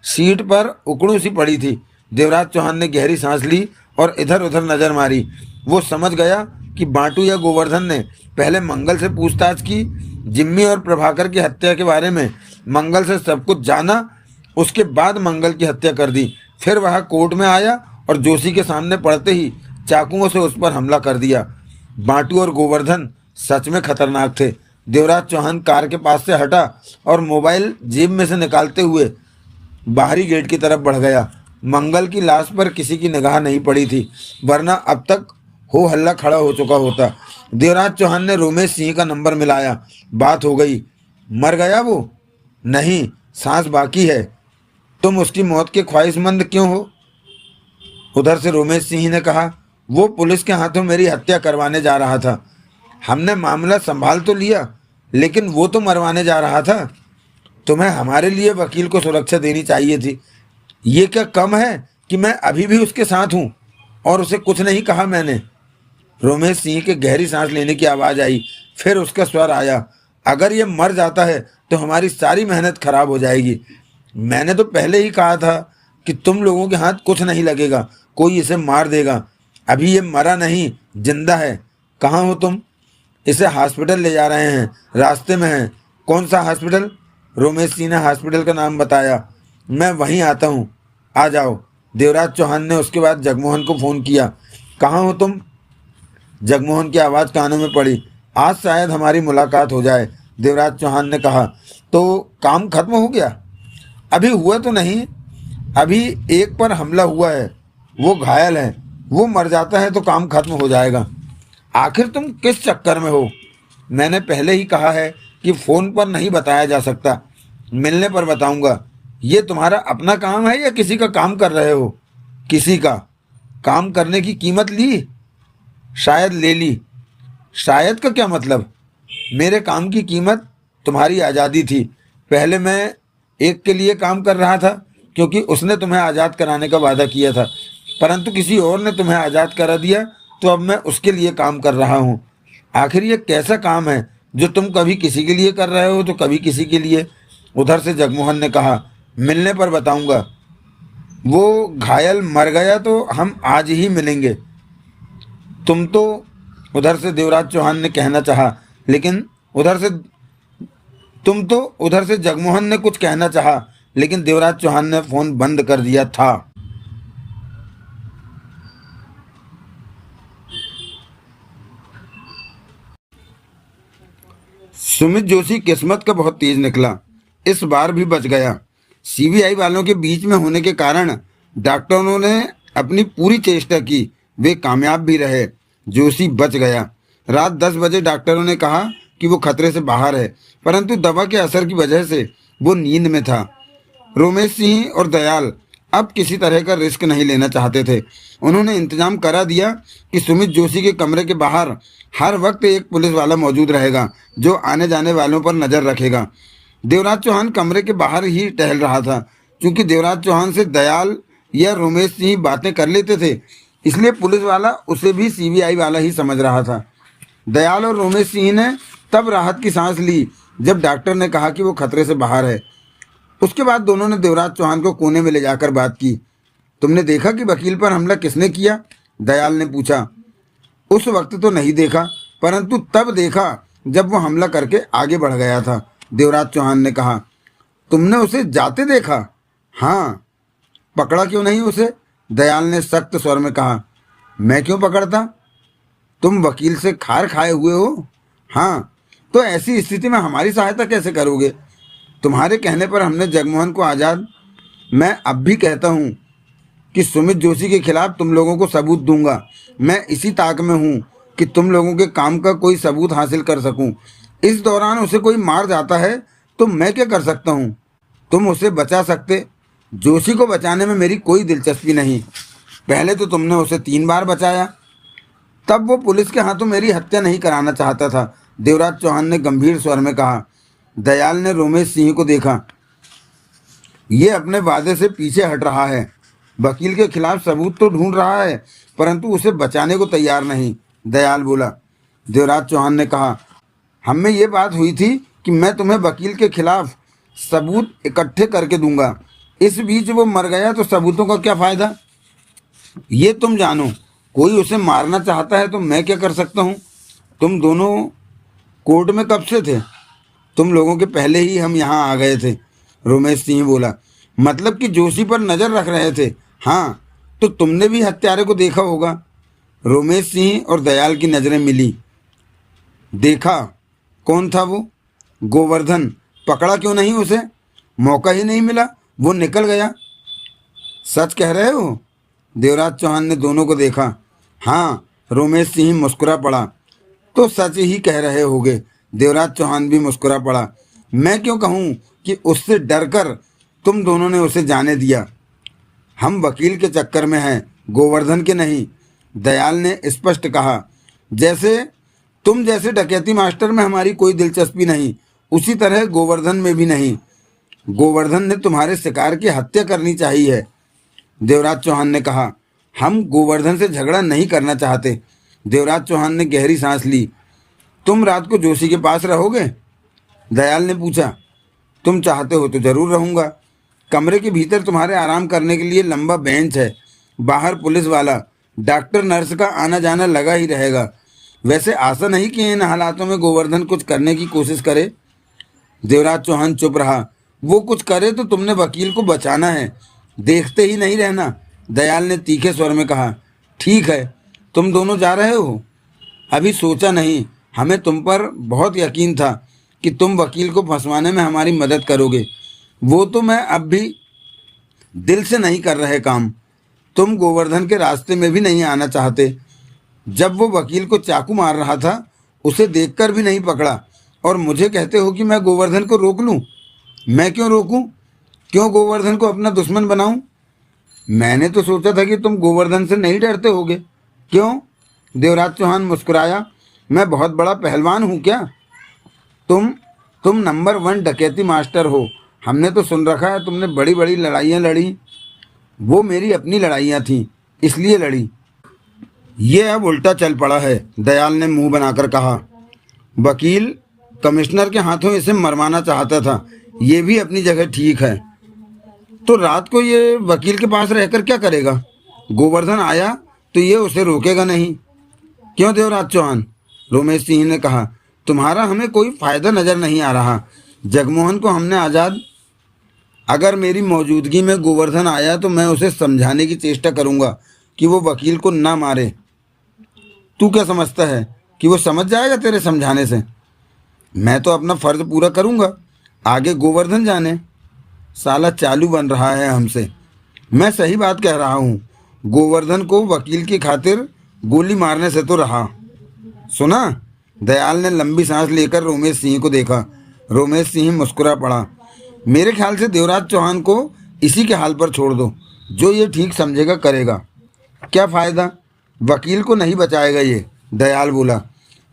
सीट पर उकड़ू सी पड़ी थी। देवराज चौहान ने गहरी सांस ली और इधर उधर नजर मारी। वो समझ गया कि बांटू या गोवर्धन ने पहले मंगल से पूछताछ की, जिम्मी और प्रभाकर की हत्या के बारे में मंगल से सब कुछ जाना, उसके बाद मंगल की हत्या कर दी। फिर वह कोर्ट में आया और जोशी के सामने पड़ते ही चाकुओं से उस पर हमला कर दिया। बांटू और गोवर्धन सच में खतरनाक थे। देवराज चौहान कार के पास से हटा और मोबाइल जेब में से निकालते हुए बाहरी गेट की तरफ बढ़ गया। मंगल की लाश पर किसी की निगाह नहीं पड़ी थी, वरना अब तक हो हल्ला खड़ा हो चुका होता। देवराज चौहान ने रोमेश सिंह का नंबर मिलाया। बात हो गई। मर गया वो? नहीं, सांस बाकी है। तुम उसकी मौत के ख्वाहिशमंद क्यों हो? उधर से रोमेश सिंह ने कहा, वो पुलिस के हाथों मेरी हत्या करवाने जा रहा था। हमने मामला संभाल तो लिया, लेकिन वो तो मरवाने जा रहा था। तुम्हें हमारे लिए वकील को सुरक्षा देनी चाहिए थी। ये क्या कम है कि मैं अभी भी उसके साथ हूँ और उसे कुछ नहीं कहा मैंने। रोमेश सिंह के गहरी सांस लेने की आवाज़ आई। फिर उसका स्वर आया, अगर ये मर जाता है तो हमारी सारी मेहनत खराब हो जाएगी। मैंने तो पहले ही कहा था कि तुम लोगों के हाथ कुछ नहीं लगेगा, कोई इसे मार देगा। अभी ये मरा नहीं, जिंदा है। कहाँ हो तुम? इसे हॉस्पिटल ले जा रहे हैं, रास्ते में हैं। कौन सा हॉस्पिटल? रोमेश सिंह ने हॉस्पिटल का नाम बताया। मैं वहीं आता हूँ, आ जाओ। देवराज चौहान ने उसके बाद जगमोहन को फ़ोन किया। कहाँ हो तुम? जगमोहन की आवाज़ कानों में पड़ी। आज शायद हमारी मुलाकात हो जाए, देवराज चौहान ने कहा। तो काम खत्म हो गया? अभी हुआ तो नहीं, अभी एक पर हमला हुआ है, वो घायल है। वो मर जाता है तो काम खत्म हो जाएगा। आखिर तुम किस चक्कर में हो? मैंने पहले ही कहा है कि फ़ोन पर नहीं बताया जा सकता, मिलने पर बताऊंगा। ये तुम्हारा अपना काम है या किसी का काम कर रहे हो? किसी का। काम करने की कीमत ली? शायद ले ली। शायद का क्या मतलब? मेरे काम की कीमत तुम्हारी आज़ादी थी। पहले मैं एक के लिए काम कर रहा था क्योंकि उसने तुम्हें आज़ाद कराने का वादा किया था, परंतु किसी और ने तुम्हें आज़ाद करा दिया, तो अब मैं उसके लिए काम कर रहा हूँ। आखिर ये कैसा काम है जो तुम कभी किसी के लिए कर रहे हो तो कभी किसी के लिए? उधर से जगमोहन ने कहा, मिलने पर बताऊंगा। वो घायल मर गया तो हम आज ही मिलेंगे। तुम तो, उधर से देवराज चौहान ने कहना चाहा, लेकिन उधर से जगमोहन ने कुछ कहना चाहा, लेकिन देवराज चौहान ने फोन बंद कर दिया था। सुमित जोशी किस्मत का बहुत तेज निकला, इस बार भी बच गया। सीबीआई वालों के बीच में होने के कारण डॉक्टरों ने अपनी पूरी चेष्टा की, वे कामयाब भी रहे। जोशी बच गया। रात 10 बजे डॉक्टरों ने कहा कि वो खतरे से बाहर है, परंतु दवा के असर की वजह से वो नींद में था। रोमेश सिंह और दयाल अब किसी तरह का रिस्क नहीं लेना चाहते थे। उन्होंने इंतजाम करा दिया कि सुमित जोशी के कमरे के बाहर हर वक्त एक पुलिस वाला मौजूद रहेगा जो आने जाने वालों पर नज़र रखेगा। देवराज चौहान कमरे के बाहर ही टहल रहा था। क्योंकि देवराज चौहान से दयाल या रोमेश सिंह बातें कर लेते थे, इसलिए पुलिस वाला उसे भी सीबीआई वाला ही समझ रहा था। दयाल और रोमेश सिंह ने तब राहत की सांस ली जब डॉक्टर ने कहा कि वो खतरे से बाहर है। उसके बाद दोनों ने देवराज चौहान को कोने में ले जाकर बात की। तुमने देखा कि वकील पर हमला किसने किया? दयाल ने पूछा। उस वक्त तो नहीं देखा, परंतु तब देखा जब वो हमला करके आगे बढ़ गया था, देवराज चौहान ने कहा। तुमने उसे जाते देखा? हाँ। पकड़ा क्यों नहीं उसे? दयाल ने सख्त स्वर में कहा। मैं क्यों पकड़ता? तुम वकील से खार खाए हुए हो। हाँ, तो ऐसी स्थिति में हमारी सहायता कैसे करोगे? तुम्हारे कहने पर हमने जगमोहन को आज़ाद। मैं अब भी कहता हूँ कि सुमित जोशी के खिलाफ तुम लोगों को सबूत दूंगा। मैं इसी ताक में हूँ कि तुम लोगों के काम का कोई सबूत हासिल कर सकूँ। इस दौरान उसे कोई मार जाता है तो मैं क्या कर सकता हूँ? तुम उसे बचा सकते। जोशी को बचाने में मेरी कोई दिलचस्पी नहीं। पहले तो तुमने उसे 3 बार बचाया, तब वो पुलिस के हाथों मेरी हत्या नहीं कराना चाहता था, देवराज चौहान ने गंभीर स्वर में कहा। दयाल ने रोमेश सिंह को देखा। ये अपने वादे से पीछे हट रहा है। वकील के खिलाफ सबूत तो ढूंढ रहा है, परंतु उसे बचाने को तैयार नहीं, दयाल बोला। देवराज चौहान ने कहा, हम में ये बात हुई थी कि मैं तुम्हें वकील के खिलाफ सबूत इकट्ठे करके दूंगा। इस बीच वो मर गया तो सबूतों का क्या फ़ायदा? ये तुम जानो। कोई उसे मारना चाहता है तो मैं क्या कर सकता हूँ? तुम दोनों कोर्ट में कब से थे? तुम लोगों के पहले ही हम यहाँ आ गए थे, रोमेश सिंह बोला। मतलब कि जोशी पर नज़र रख रहे थे? हाँ, तो तुमने भी हत्यारे को देखा होगा। रोमेश सिंह और दयाल की नज़रें मिली। देखा? कौन था वो? गोवर्धन। पकड़ा क्यों नहीं उसे? मौका ही नहीं मिला, वो निकल गया। सच कह रहे हो? देवराज चौहान ने दोनों को देखा। हाँ, रोमेश सिंह मुस्कुरा पड़ा। तो सच ही कह रहे होगे, देवराज चौहान भी मुस्कुरा पड़ा। मैं क्यों कहूँ कि उससे डरकर तुम दोनों ने उसे जाने दिया। हम वकील के चक्कर में हैं, गोवर्धन के नहीं, दयाल ने स्पष्ट कहा। जैसे तुम जैसे डकैती मास्टर में हमारी कोई दिलचस्पी नहीं, उसी तरह गोवर्धन में भी नहीं। गोवर्धन ने तुम्हारे शिकार की हत्या करनी चाहिए, देवराज चौहान ने कहा। हम गोवर्धन से झगड़ा नहीं करना चाहते। देवराज चौहान ने गहरी सांस ली। तुम रात को जोशी के पास रहोगे? दयाल ने पूछा। तुम चाहते हो तो जरूर रहूँगा। कमरे के भीतर तुम्हारे आराम करने के लिए लंबा बेंच है। बाहर पुलिस वाला, डॉक्टर, नर्स का आना जाना लगा ही रहेगा। वैसे आशा नहीं कि इन हालातों में गोवर्धन कुछ करने की कोशिश करे। देवराज चौहान चुप रहा। वो कुछ करे तो तुमने वकील को बचाना है, देखते ही नहीं रहना, दयाल ने तीखे स्वर में कहा। ठीक है, तुम दोनों जा रहे हो? अभी सोचा नहीं। हमें तुम पर बहुत यकीन था कि तुम वकील को फंसवाने में हमारी मदद करोगे। वो तो मैं अब भी दिल से नहीं कर रहे काम। तुम गोवर्धन के रास्ते में भी नहीं आना चाहते। जब वो वकील को चाकू मार रहा था, उसे देखकर भी नहीं पकड़ा, और मुझे कहते हो कि मैं गोवर्धन को रोक लूं? मैं क्यों रोकूं? क्यों गोवर्धन को अपना दुश्मन बनाऊं? मैंने तो सोचा था कि तुम गोवर्धन से नहीं डरते होगे। क्यों? देवराज चौहान मुस्कुराया। मैं बहुत बड़ा पहलवान हूँ क्या? तुम नंबर 1 डकैती मास्टर हो। हमने तो सुन रखा है तुमने बड़ी बड़ी लड़ाइयाँ लड़ी। वो मेरी अपनी लड़ाइयाँ थीं, इसलिए लड़ी। ये अब उल्टा चल पड़ा है, दयाल ने मुंह बनाकर कहा। वकील कमिश्नर के हाथों इसे मरवाना चाहता था, ये भी अपनी जगह ठीक है। तो रात को ये वकील के पास रहकर क्या करेगा? गोवर्धन आया तो ये उसे रोकेगा नहीं। क्यों देवराज चौहान? रोमेश सिंह ने कहा। तुम्हारा हमें कोई फ़ायदा नज़र नहीं आ रहा। जगमोहन को हमने आज़ाद। अगर मेरी मौजूदगी में गोवर्धन आया तो मैं उसे समझाने की चेष्टा करूंगा कि वो वकील को ना मारे। तू क्या समझता है कि वो समझ जाएगा तेरे समझाने से? मैं तो अपना फ़र्ज पूरा करूंगा, आगे गोवर्धन जाने। साला चालू बन रहा है हमसे। मैं सही बात कह रहा हूँ। गोवर्धन को वकील की खातिर गोली मारने से तो रहा। सुना? दयाल ने लंबी सांस लेकर रोमेश सिंह को देखा। रोमेश सिंह मुस्कुरा पड़ा। मेरे ख्याल से देवराज चौहान को इसी के हाल पर छोड़ दो, जो ये ठीक समझेगा करेगा। क्या फ़ायदा, वकील को नहीं बचाएगा ये, दयाल बोला।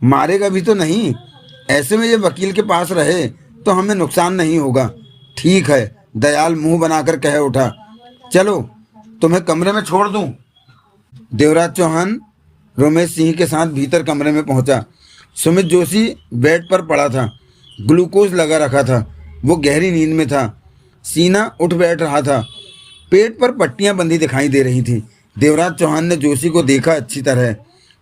मारेगा भी तो नहीं, ऐसे में ये वकील के पास रहे तो हमें नुकसान नहीं होगा। ठीक है, दयाल मुंह बनाकर कह उठा। चलो तुम्हें कमरे में छोड़ दूं। देवराज चौहान रोमेश सिंह के साथ भीतर कमरे में पहुंचा। सुमित जोशी बेड पर पड़ा था, ग्लूकोज लगा रखा था। वो गहरी नींद में था, सीना उठ बैठ रहा था, पेट पर पट्टियां बंधी दिखाई दे रही थी। देवराज चौहान ने जोशी को देखा अच्छी तरह।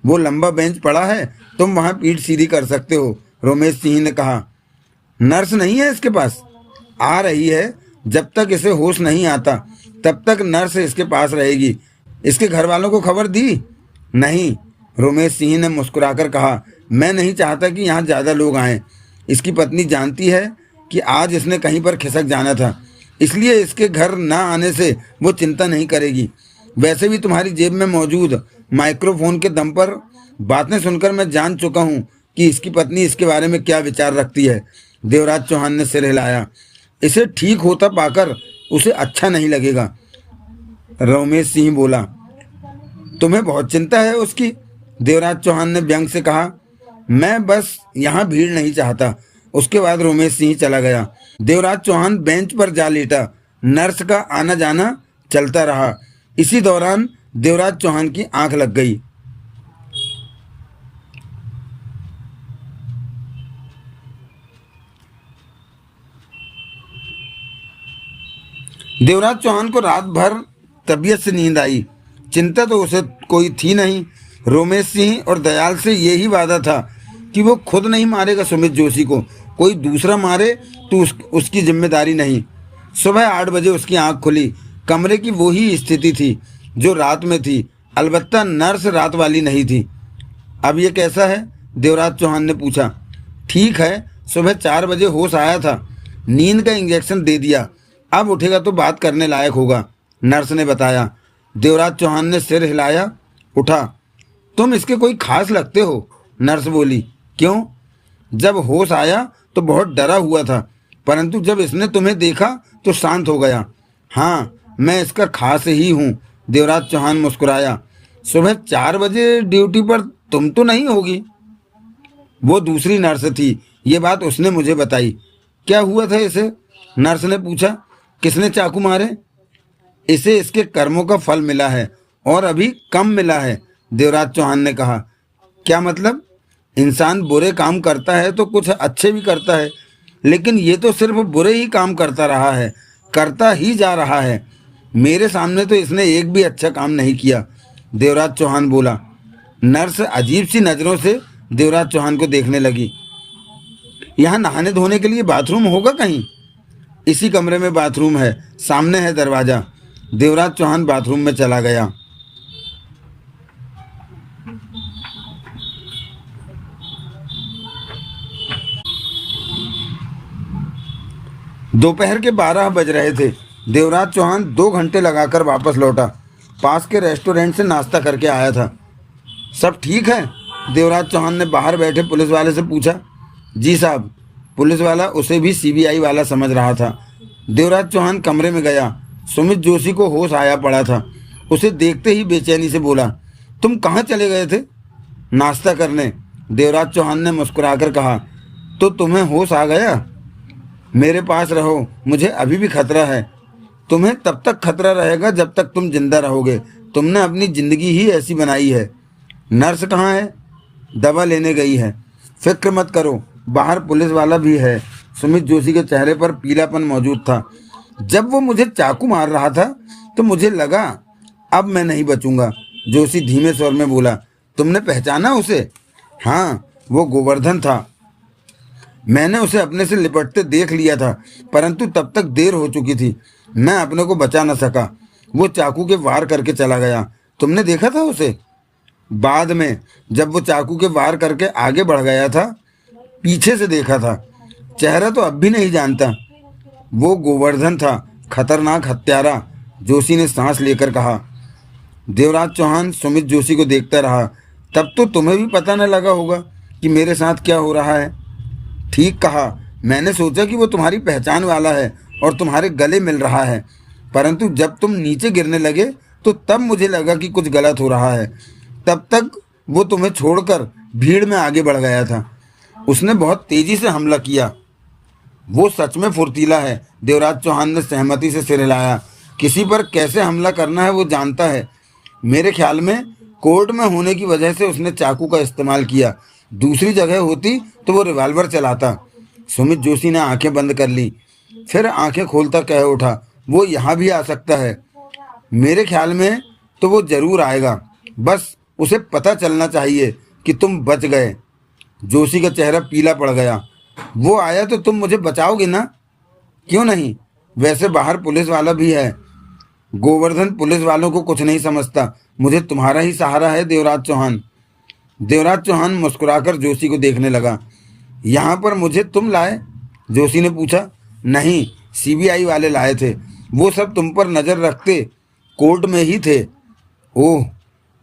वो लंबा बेंच पड़ा है, तुम वहां पीठ सीधी कर सकते हो, रोमेश सिंह ने कहा। नर्स नहीं है इसके पास? आ रही है, जब तक इसे होश नहीं आता तब तक नर्स इसके पास रहेगी। इसके घर वालों को खबर दी? नहीं, रोमेश सिंह ने मुस्कुराकर कहा। मैं नहीं चाहता कि यहाँ ज़्यादा लोग आएं। इसकी पत्नी जानती है कि आज इसने कहीं पर खिसक जाना था, इसलिए इसके घर ना आने से वो चिंता नहीं करेगी। वैसे भी तुम्हारी जेब में मौजूद माइक्रोफोन के दम पर बातें सुनकर मैं जान चुका हूँ कि इसकी पत्नी इसके बारे में क्या विचार रखती है। देवराज चौहान ने सिर हिलाया। इसे ठीक होता पाकर उसे अच्छा नहीं लगेगा, रोमेश सिंह बोला। तुम्हें बहुत चिंता है उसकी, देवराज चौहान ने व्यंग से कहा। मैं बस यहाँ भीड़ नहीं चाहता। उसके बाद रोमेश सिंह चला गया। देवराज चौहान बेंच पर जा लेटा। नर्स का आना जाना चलता रहा। इसी दौरान देवराज चौहान की आंख लग गई। देवराज चौहान को रात भर तबीयत से नींद आई। चिंता तो उसे कोई थी नहीं। रोमेश सिंह और दयाल से यही वादा था कि वो खुद नहीं मारेगा सुमित जोशी को, कोई दूसरा मारे तो उसकी जिम्मेदारी नहीं। सुबह 8 बजे उसकी आंख खुली। कमरे की वही स्थिति थी जो रात में थी, अलबत्ता नर्स रात वाली नहीं थी। अब ये कैसा है? देवराज चौहान ने पूछा। ठीक है, सुबह 4 बजे होश आया था, नींद का इंजेक्शन दे दिया, अब उठेगा तो बात करने लायक होगा, नर्स ने बताया। देवराज चौहान ने सिर हिलाया। उठा। तुम इसके कोई खास लगते हो, नर्स बोली। क्यों? जब होश आया तो बहुत डरा हुआ था, परंतु जब इसने तुम्हें देखा तो शांत हो गया। हाँ, मैं इसका खास ही हूँ, देवराज चौहान मुस्कुराया। सुबह 4 बजे ड्यूटी पर तुम तो नहीं होगी? वो दूसरी नर्स थी, ये बात उसने मुझे बताई। क्या हुआ था इसे? नर्स ने पूछा। किसने चाकू मारे? इसे इसके कर्मों का फल मिला है और अभी कम मिला है, देवराज चौहान ने कहा। क्या मतलब? इंसान बुरे काम करता है तो कुछ अच्छे भी करता है, लेकिन ये तो सिर्फ बुरे ही काम करता रहा है, करता ही जा रहा है। मेरे सामने तो इसने एक भी अच्छा काम नहीं किया, देवराज चौहान बोला। नर्स अजीब सी नज़रों से देवराज चौहान को देखने लगी। यहाँ नहाने धोने के लिए बाथरूम होगा कहीं? इसी कमरे में बाथरूम है, सामने है दरवाज़ा। देवराज चौहान बाथरूम में चला गया। दोपहर के 12 बज रहे थे। देवराज चौहान 2 घंटे लगाकर वापस लौटा। पास के रेस्टोरेंट से नाश्ता करके आया था। सब ठीक है? देवराज चौहान ने बाहर बैठे पुलिस वाले से पूछा। जी साहब। पुलिस वाला उसे भी सीबीआई वाला समझ रहा था। देवराज चौहान कमरे में गया। सुमित जोशी को होश आया पड़ा था। उसे देखते ही बेचैनी से बोला, तुम कहाँ चले गए थे? नाश्ता करने, देवराज चौहान ने मुस्कुराकर कहा। तो तुम्हें होश आ गया? मेरे पास रहो, मुझे अभी भी खतरा है। तुम्हें तब तक खतरा रहेगा जब तक तुम जिंदा रहोगे। तुमने अपनी ज़िंदगी ही ऐसी बनाई है। नर्स कहाँ है? दवा लेने गई है। फिक्र मत करो, बाहर पुलिस वाला भी है। सुमित जोशी के चेहरे पर पीलापन मौजूद था। जब वो मुझे चाकू मार रहा था तो मुझे लगा अब मैं नहीं बचूंगा, जोशी धीमे स्वर में बोला। तुमने पहचाना उसे? हाँ, वो गोवर्धन था। मैंने उसे अपने से लिपटते देख लिया था, परंतु तब तक देर हो चुकी थी। मैं अपने को बचा न सका। वो चाकू के वार करके चला गया। तुमने देखा था उसे? बाद में, जब वो चाकू के वार करके आगे बढ़ गया था, पीछे से देखा था। चेहरा तो अब भी नहीं जानता। वो गोवर्धन था, खतरनाक हत्यारा, जोशी ने सांस लेकर कहा। देवराज चौहान सुमित जोशी को देखता रहा। तब तो तुम्हें भी पता न लगा होगा। कि मेरे साथ क्या हो रहा है। ठीक कहा, मैंने सोचा कि वो तुम्हारी पहचान वाला है और तुम्हारे गले मिल रहा है, परंतु जब तुम नीचे गिरने लगे तो तब मुझे लगा कि कुछ गलत हो रहा है। तब तक वो तुम्हें छोड़कर भीड़ में आगे बढ़ गया था। उसने बहुत तेजी से हमला किया। वो सच में फुर्तीला है। देवराज चौहान ने सहमति से सिर हिलाया। किसी पर कैसे हमला करना है वो जानता है। मेरे ख्याल में कोर्ट में होने की वजह से उसने चाकू का इस्तेमाल किया। दूसरी जगह होती तो वो रिवॉल्वर चलाता। सुमित जोशी ने आंखें बंद कर ली, फिर आंखें खोलता कह उठा, वो यहाँ भी आ सकता है। मेरे ख्याल में तो वो जरूर आएगा, बस उसे पता चलना चाहिए कि तुम बच गए। जोशी का चेहरा पीला पड़ गया। वो आया तो तुम मुझे बचाओगे ना? क्यों नहीं, वैसे बाहर पुलिस वाला भी है। गोवर्धन पुलिस वालों को कुछ नहीं समझता। मुझे तुम्हारा ही सहारा है देवराज चौहान। देवराज चौहान मुस्कुराकर जोशी को देखने लगा। यहाँ पर मुझे तुम लाए? जोशी ने पूछा। नहीं, सीबीआई वाले लाए थे। वो सब तुम पर नज़र रखते कोर्ट में ही थे। ओह,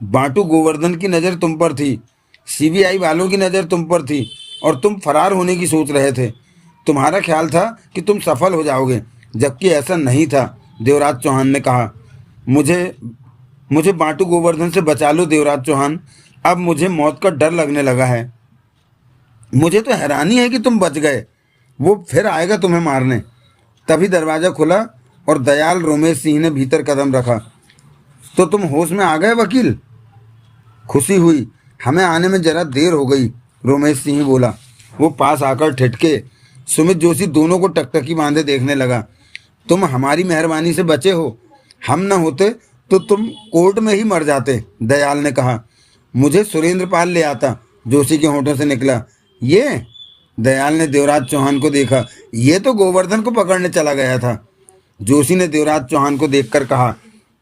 बांटू गोवर्धन की नज़र तुम पर थी, सीबीआई वालों की नज़र तुम पर थी और तुम फरार होने की सोच रहे थे। तुम्हारा ख्याल था कि तुम सफल हो जाओगे, जबकि ऐसा नहीं था। देवराज चौहान ने कहा। मुझे बांटू गोवर्धन से बचा लो देवराज चौहान। अब मुझे मौत का डर लगने लगा है। मुझे तो हैरानी है कि तुम बच गए। वो फिर आएगा तुम्हें मारने। तभी दरवाज़ा खुला और दयाल रोमेश सिंह ने भीतर कदम रखा। तो तुम होश में आ गए वकील? खुशी हुई, हमें आने में जरा देर हो गई, रोमेश सिंह बोला। वो पास आकर ठिठके। सुमित जोशी दोनों को टकटकी बांधे देखने लगा। तुम हमारी मेहरबानी से बचे हो। हम न होते तो तुम कोर्ट में ही मर जाते, दयाल ने कहा। मुझे सुरेंद्र पाल ले आता, जोशी के होठों से निकला। ये? दयाल ने देवराज चौहान को देखा। ये तो गोवर्धन को पकड़ने चला गया था। जोशी ने देवराज चौहान को देखकर कहा,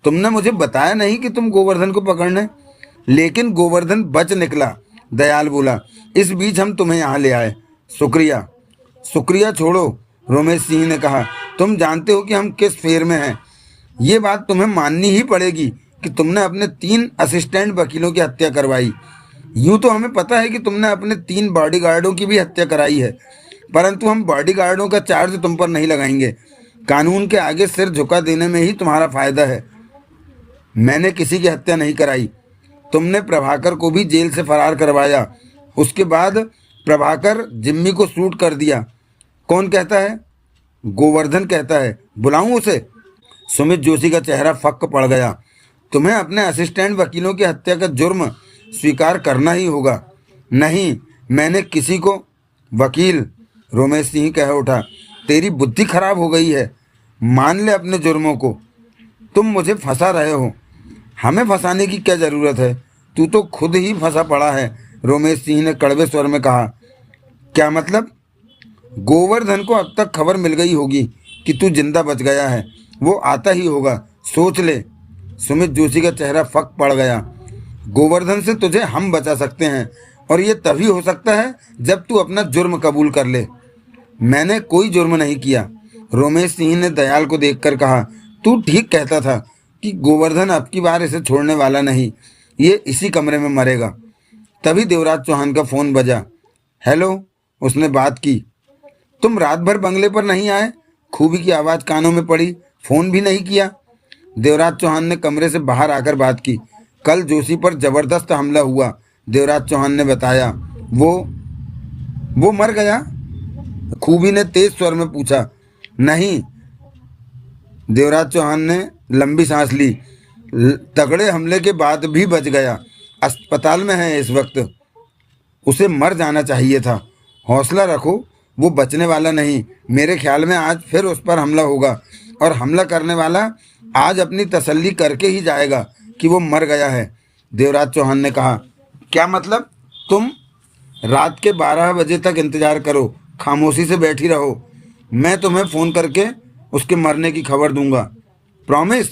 तुमने मुझे बताया नहीं कि तुम गोवर्धन को पकड़ने? लेकिन गोवर्धन बच निकला, दयाल बोला। इस बीच हम तुम्हें यहाँ ले आए। शुक्रिया। शुक्रिया छोड़ो, रोमेश सिंह ने कहा। तुम जानते हो कि हम किस फेर में हैं। ये बात तुम्हें माननी ही पड़ेगी कि तुमने अपने 3 असिस्टेंट वकीलों की हत्या करवाई। यूँ तो हमें पता है कि तुमने अपने 3 बॉडीगार्डों की भी हत्या कराई है, परंतु हम बॉडीगार्डों का चार्ज तुम पर नहीं लगाएंगे। कानून के आगे सिर झुका देने में ही तुम्हारा फायदा है। मैंने किसी की हत्या नहीं कराई। तुमने प्रभाकर को भी जेल से फरार करवाया। उसके बाद प्रभाकर जिम्मी को शूट कर दिया। कौन कहता है? गोवर्धन कहता है। बुलाऊं उसे? सुमित जोशी का चेहरा फक्क पड़ गया। तुम्हें अपने असिस्टेंट वकीलों की हत्या का जुर्म स्वीकार करना ही होगा। नहीं, मैंने किसी को। वकील, रोमेश सिंह कह उठा, तेरी बुद्धि खराब हो गई है। मान ले अपने जुर्मों को। तुम मुझे फंसा रहे हो। हमें फंसाने की क्या ज़रूरत है? तू तो खुद ही फंसा पड़ा है, रोमेश सिंह ने कड़वे स्वर में कहा। क्या मतलब? गोवर्धन को अब तक खबर मिल गई होगी कि तू जिंदा बच गया है। वो आता ही होगा, सोच ले। सुमित जोशी का चेहरा फक पड़ गया। गोवर्धन से तुझे हम बचा सकते हैं, और ये तभी हो सकता है जब तू अपना जुर्म कबूल कर ले। मैंने कोई जुर्म नहीं किया, रोमेश सिंह ने दयाल को देखकर कहा। तू ठीक कहता था कि गोवर्धन अब की बार इसे छोड़ने वाला नहीं, ये इसी कमरे में मरेगा। तभी देवराज चौहान का फ़ोन बजा। हेलो, उसने बात की। तुम रात भर बंगले पर नहीं आए? खूबी की आवाज़ कानों में पड़ी। फ़ोन भी नहीं किया? देवराज चौहान ने कमरे से बाहर आकर बात की। कल जोशी पर ज़बरदस्त हमला हुआ, देवराज चौहान ने बताया। वो मर गया? खूबी ने तेज स्वर में पूछा। नहीं, देवराज चौहान ने लंबी सांस ली। तगड़े हमले के बाद भी बच गया। अस्पताल में है इस वक्त। उसे मर जाना चाहिए था। हौसला रखो, वो बचने वाला नहीं। मेरे ख्याल में आज फिर उस पर हमला होगा, और हमला करने वाला आज अपनी तसल्ली करके ही जाएगा कि वो मर गया है, देवराज चौहान ने कहा। क्या मतलब? तुम रात के 12 बजे तक इंतज़ार करो, खामोशी से बैठी रहो। मैं तुम्हें फ़ोन करके उसके मरने की खबर दूंगा। प्रॉमिस?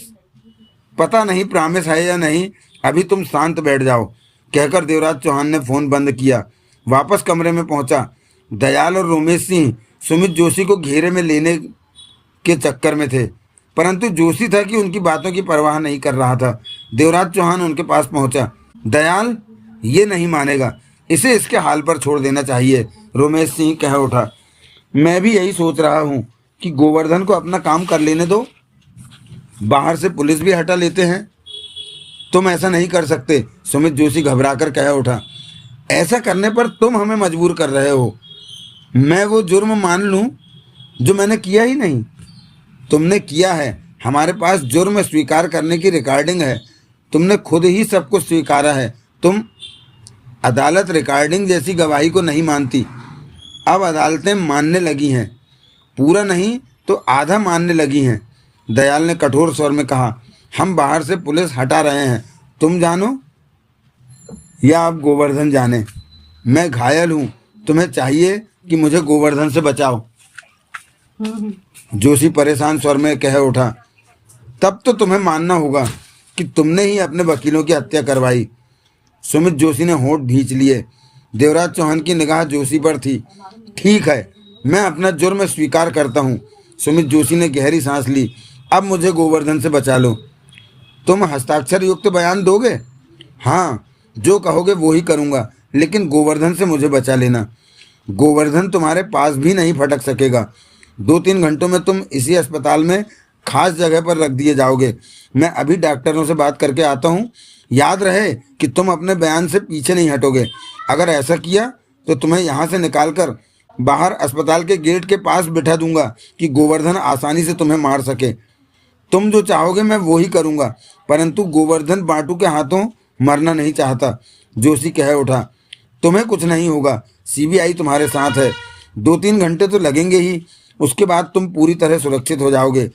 पता नहीं प्रॉमिस है या नहीं, अभी तुम शांत बैठ जाओ, कहकर देवराज चौहान ने फ़ोन बंद किया। वापस कमरे में पहुंचा। दयाल और रोमेश सिंह सुमित जोशी को घेरे में लेने के चक्कर में थे, परंतु जोशी था कि उनकी बातों की परवाह नहीं कर रहा था। देवराज चौहान उनके पास पहुंचा। दयाल ये नहीं मानेगा, इसे इसके हाल पर छोड़ देना चाहिए। रोमेश सिंह कह उठा। मैं भी यही सोच रहा हूँ कि गोवर्धन को अपना काम कर लेने दो, बाहर से पुलिस भी हटा लेते हैं। तुम ऐसा नहीं कर सकते, सुमित जोशी घबराकर कह उठा। ऐसा करने पर तुम हमें मजबूर कर रहे हो। मैं वो जुर्म मान लूं जो मैंने किया ही नहीं। तुमने किया है। हमारे पास जुर्म स्वीकार करने की रिकॉर्डिंग है। तुमने खुद ही सब कुछ स्वीकारा है। तुम अदालत रिकॉर्डिंग जैसी गवाही को नहीं मानती। अब अदालतें मानने लगी हैं, पूरा नहीं तो आधा मानने लगी हैं। दयाल ने कठोर स्वर में कहा। हम बाहर से पुलिस हटा रहे हैं, तुम जानो या आप गोवर्धन जाने। मैं घायल हूँ, तुम्हें चाहिए कि मुझे गोवर्धन से बचाओ। जोशी परेशान स्वर में कह उठा। तब तो तुम्हें मानना होगा कि तुमने ही अपने वकीलों की हत्या करवाई। सुमित जोशी ने होंठ भींच लिए। देवराज चौहान की निगाह जोशी पर थी। ठीक है, मैं अपना जुर्म स्वीकार करता हूँ। सुमित जोशी ने गहरी सांस ली। अब मुझे गोवर्धन से बचा लो। तुम हस्ताक्षर युक्त बयान दोगे? हाँ, जो कहोगे वो ही करूँगा, लेकिन गोवर्धन से मुझे बचा लेना। गोवर्धन तुम्हारे पास भी नहीं फटक सकेगा। 2-3 घंटों में तुम इसी अस्पताल में खास जगह पर रख दिए जाओगे। मैं अभी डॉक्टरों से बात करके आता हूँ। याद रहे कि तुम अपने बयान से पीछे नहीं हटोगे। अगर ऐसा किया तो तुम्हें यहाँ से निकालकर बाहर अस्पताल के गेट के पास बिठा दूंगा कि गोवर्धन आसानी से तुम्हें मार सके। तुम जो चाहोगे मैं वो ही करूँगा, परंतु गोवर्धन बाटू के हाथों मरना नहीं चाहता। जोशी कह उठा। तुम्हें कुछ नहीं होगा, सीबीआई तुम्हारे साथ है। 2-3 घंटे तो लगेंगे ही, उसके बाद तुम पूरी तरह सुरक्षित हो जाओगे।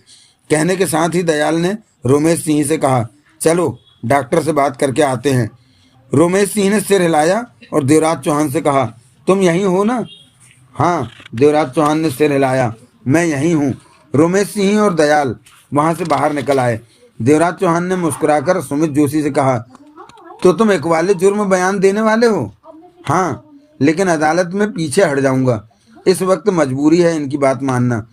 कहने के साथ ही दयाल ने रोमेश सिंह से कहा, चलो डॉक्टर से बात करके आते हैं। रोमेश सिंह ने सिर हिलाया और देवराज चौहान से कहा, तुम यहीं हो ना? हाँ, देवराज चौहान ने सिर हिलाया। मैं यहीं हूँ। रोमेश सिंह और दयाल वहाँ से बाहर निकल आए। देवराज चौहान ने मुस्कुराकर सुमित जोशी से कहा, तो तुम इकबाले जुर्म बयान देने वाले हो? हाँ, लेकिन अदालत में पीछे हट जाऊंगा। इस वक्त मजबूरी है इनकी बात मानना।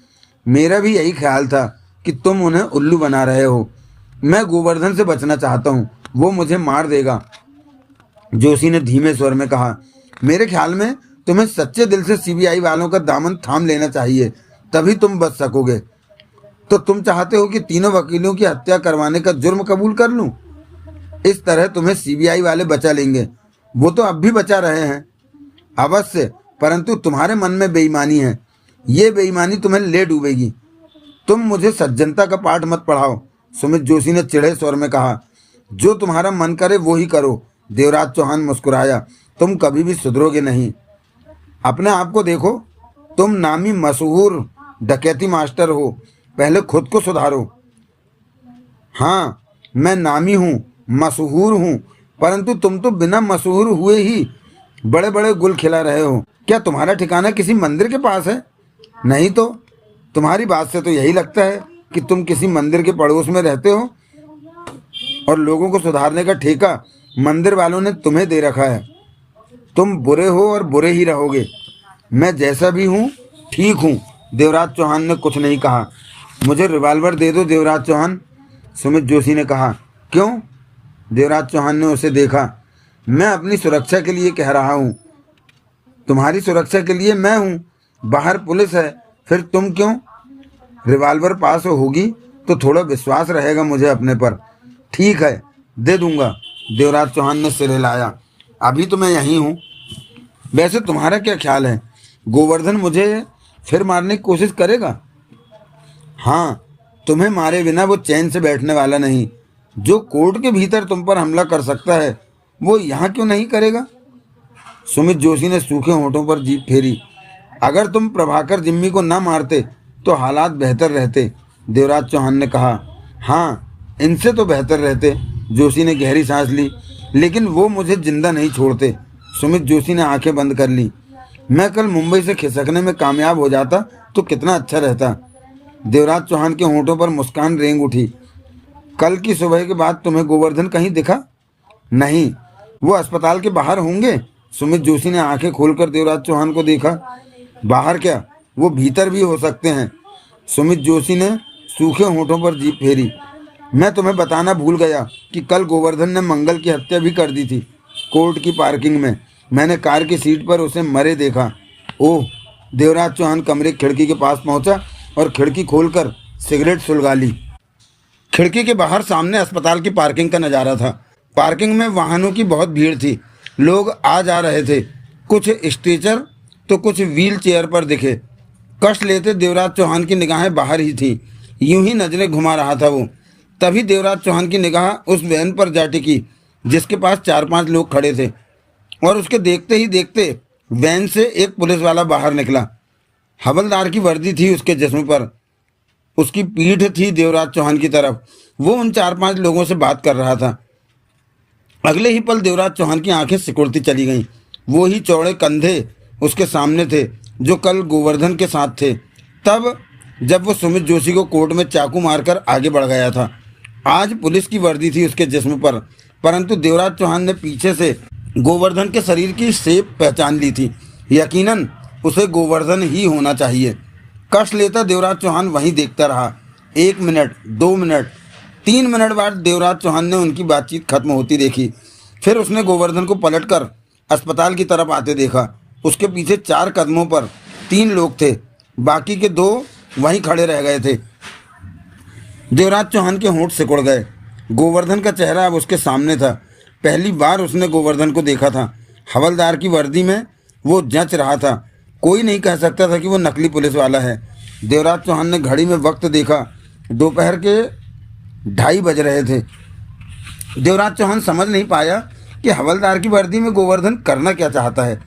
मेरा भी यही ख्याल था कि तुम उन्हें उल्लू बना रहे हो। मैं गोवर्धन से बचना चाहता हूँ, वो मुझे मार देगा। जोशी ने धीमे स्वर में कहा। मेरे ख्याल में तुम्हें सच्चे दिल से सीबीआई वालों का दामन थाम लेना चाहिए, तभी तुम बच सकोगे। तो तुम चाहते हो कि तीनों वकीलों की हत्या करवाने का जुर्म कबूल कर लूं? इस तरह तुम्हें सीबीआई वाले बचा लेंगे। वो तो अब भी बचा रहे हैं। अवश्य, परंतु तुम्हारे मन में बेईमानी है। ये बेईमानी तुम्हें ले डूबेगी। तुम मुझे सज्जनता का पाठ मत पढ़ाओ, सुमित जोशी ने चिढ़े स्वर में कहा। जो तुम्हारा मन करे वो ही करो। देवराज चौहान मुस्कुराया। तुम कभी भी सुधरोगे नहीं। अपने आप को देखो, तुम नामी मशहूर डकैती मास्टर हो। पहले खुद को सुधारो। हाँ, मैं नामी हूँ, मशहूर हूँ, परंतु तुम तो बिना मशहूर हुए ही बड़े बड़े गुल खिला रहे हो। क्या तुम्हारा ठिकाना किसी मंदिर के पास है? नहीं तो तुम्हारी बात से तो यही लगता है कि तुम किसी मंदिर के पड़ोस में रहते हो और लोगों को सुधारने का ठेका मंदिर वालों ने तुम्हें दे रखा है। तुम बुरे हो और बुरे ही रहोगे। मैं जैसा भी हूँ ठीक हूँ। देवराज चौहान ने कुछ नहीं कहा। मुझे रिवॉल्वर दे दो देवराज चौहान, सुमित जोशी ने कहा। क्यों? देवराज चौहान ने उसे देखा। मैं अपनी सुरक्षा के लिए कह रहा हूँ। तुम्हारी सुरक्षा के लिए मैं हूँ। बाहर पुलिस है, फिर तुम क्यों? रिवॉल्वर पास होगी तो थोड़ा विश्वास रहेगा मुझे अपने पर। ठीक है, दे दूंगा। देवराज चौहान ने सिर हिलाया। अभी तो मैं यहीं हूँ। वैसे तुम्हारा क्या ख्याल है, गोवर्धन मुझे फिर मारने की कोशिश करेगा? हाँ, तुम्हें मारे बिना वो चैन से बैठने वाला नहीं। जो कोर्ट के भीतर तुम पर हमला कर सकता है वो यहाँ क्यों नहीं करेगा? सुमित जोशी ने सूखे होंठों पर जीभ फेरी। अगर तुम प्रभाकर जिम्मी को न मारते तो हालात बेहतर रहते, देवराज चौहान ने कहा। हाँ, इनसे तो बेहतर रहते। जोशी ने गहरी सांस ली। लेकिन वो मुझे जिंदा नहीं छोड़ते। सुमित जोशी ने आंखें बंद कर ली। मैं कल मुंबई से खिसकने में कामयाब हो जाता तो कितना अच्छा रहता। देवराज चौहान के होंठों पर मुस्कान रेंग उठी। कल की सुबह के बाद तुम्हें गोवर्धन कहीं दिखा? नहीं, वो अस्पताल के बाहर होंगे। सुमित जोशी ने आंखें खोलकर देवराज चौहान को देखा। बाहर क्या, वो भीतर भी हो सकते हैं। सुमित जोशी ने सूखे होंठों पर जीभ फेरी। मैं तुम्हें बताना भूल गया कि कल गोवर्धन ने मंगल की हत्या भी कर दी थी, कोर्ट की पार्किंग में। मैंने कार की सीट पर उसे मरे देखा। ओह! देवराज चौहान कमरे की खिड़की के पास पहुंचा और खिड़की खोलकर सिगरेट सुलगा ली। खिड़की के बाहर सामने अस्पताल की पार्किंग का नज़ारा था। पार्किंग में वाहनों की बहुत भीड़ थी। लोग आ जा रहे थे। कुछ स्ट्रेचर तो कुछ व्हील चेयर पर दिखे। कष्ट लेते देवराज चौहान की निगाहें बाहर ही थीं। यूं ही नजरें घुमा रहा था वो। तभी देवराज चौहान की निगाह उस वैन पर जा टिकी जिसके पास 4-5 लोग खड़े थे, और उसके देखते ही देखते वैन से एक पुलिस वाला बाहर निकला। हवलदार की वर्दी थी उसके जिस्म पर। उसकी पीठ थी देवराज चौहान की तरफ। वो उन 4-5 लोगों से बात कर रहा था। अगले ही पल देवराज चौहान की आंखें सिकुड़ती चली गईं। वो ही चौड़े कंधे उसके सामने थे जो कल गोवर्धन के साथ थे, तब जब वो सुमित जोशी को कोर्ट में चाकू मारकर आगे बढ़ गया था। आज पुलिस की वर्दी थी उसके जिस्म पर, परंतु देवराज चौहान ने पीछे से गोवर्धन के शरीर की शेप पहचान ली थी। यकीनन उसे गोवर्धन ही होना चाहिए। कष्ट लेता देवराज चौहान वहीं देखता रहा। 1 मिनट, 2 मिनट, 3 मिनट बाद देवराज चौहान ने उनकी बातचीत खत्म होती देखी। फिर उसने गोवर्धन को पलटकर अस्पताल की तरफ आते देखा। उसके पीछे 4 कदमों पर 3 लोग थे, बाकी के 2 वहीं खड़े रह गए थे। देवराज चौहान के होंठ सिकुड़ गए। गोवर्धन का चेहरा अब उसके सामने था। पहली बार उसने गोवर्धन को देखा था। हवलदार की वर्दी में वो जंच रहा था। कोई नहीं कह सकता था कि वो नकली पुलिस वाला है। देवराज चौहान ने घड़ी में वक्त देखा। दोपहर के 2:30 बज रहे थे। देवराज चौहान समझ नहीं पाया कि हवलदार की वर्दी में गोवर्धन करना क्या चाहता है,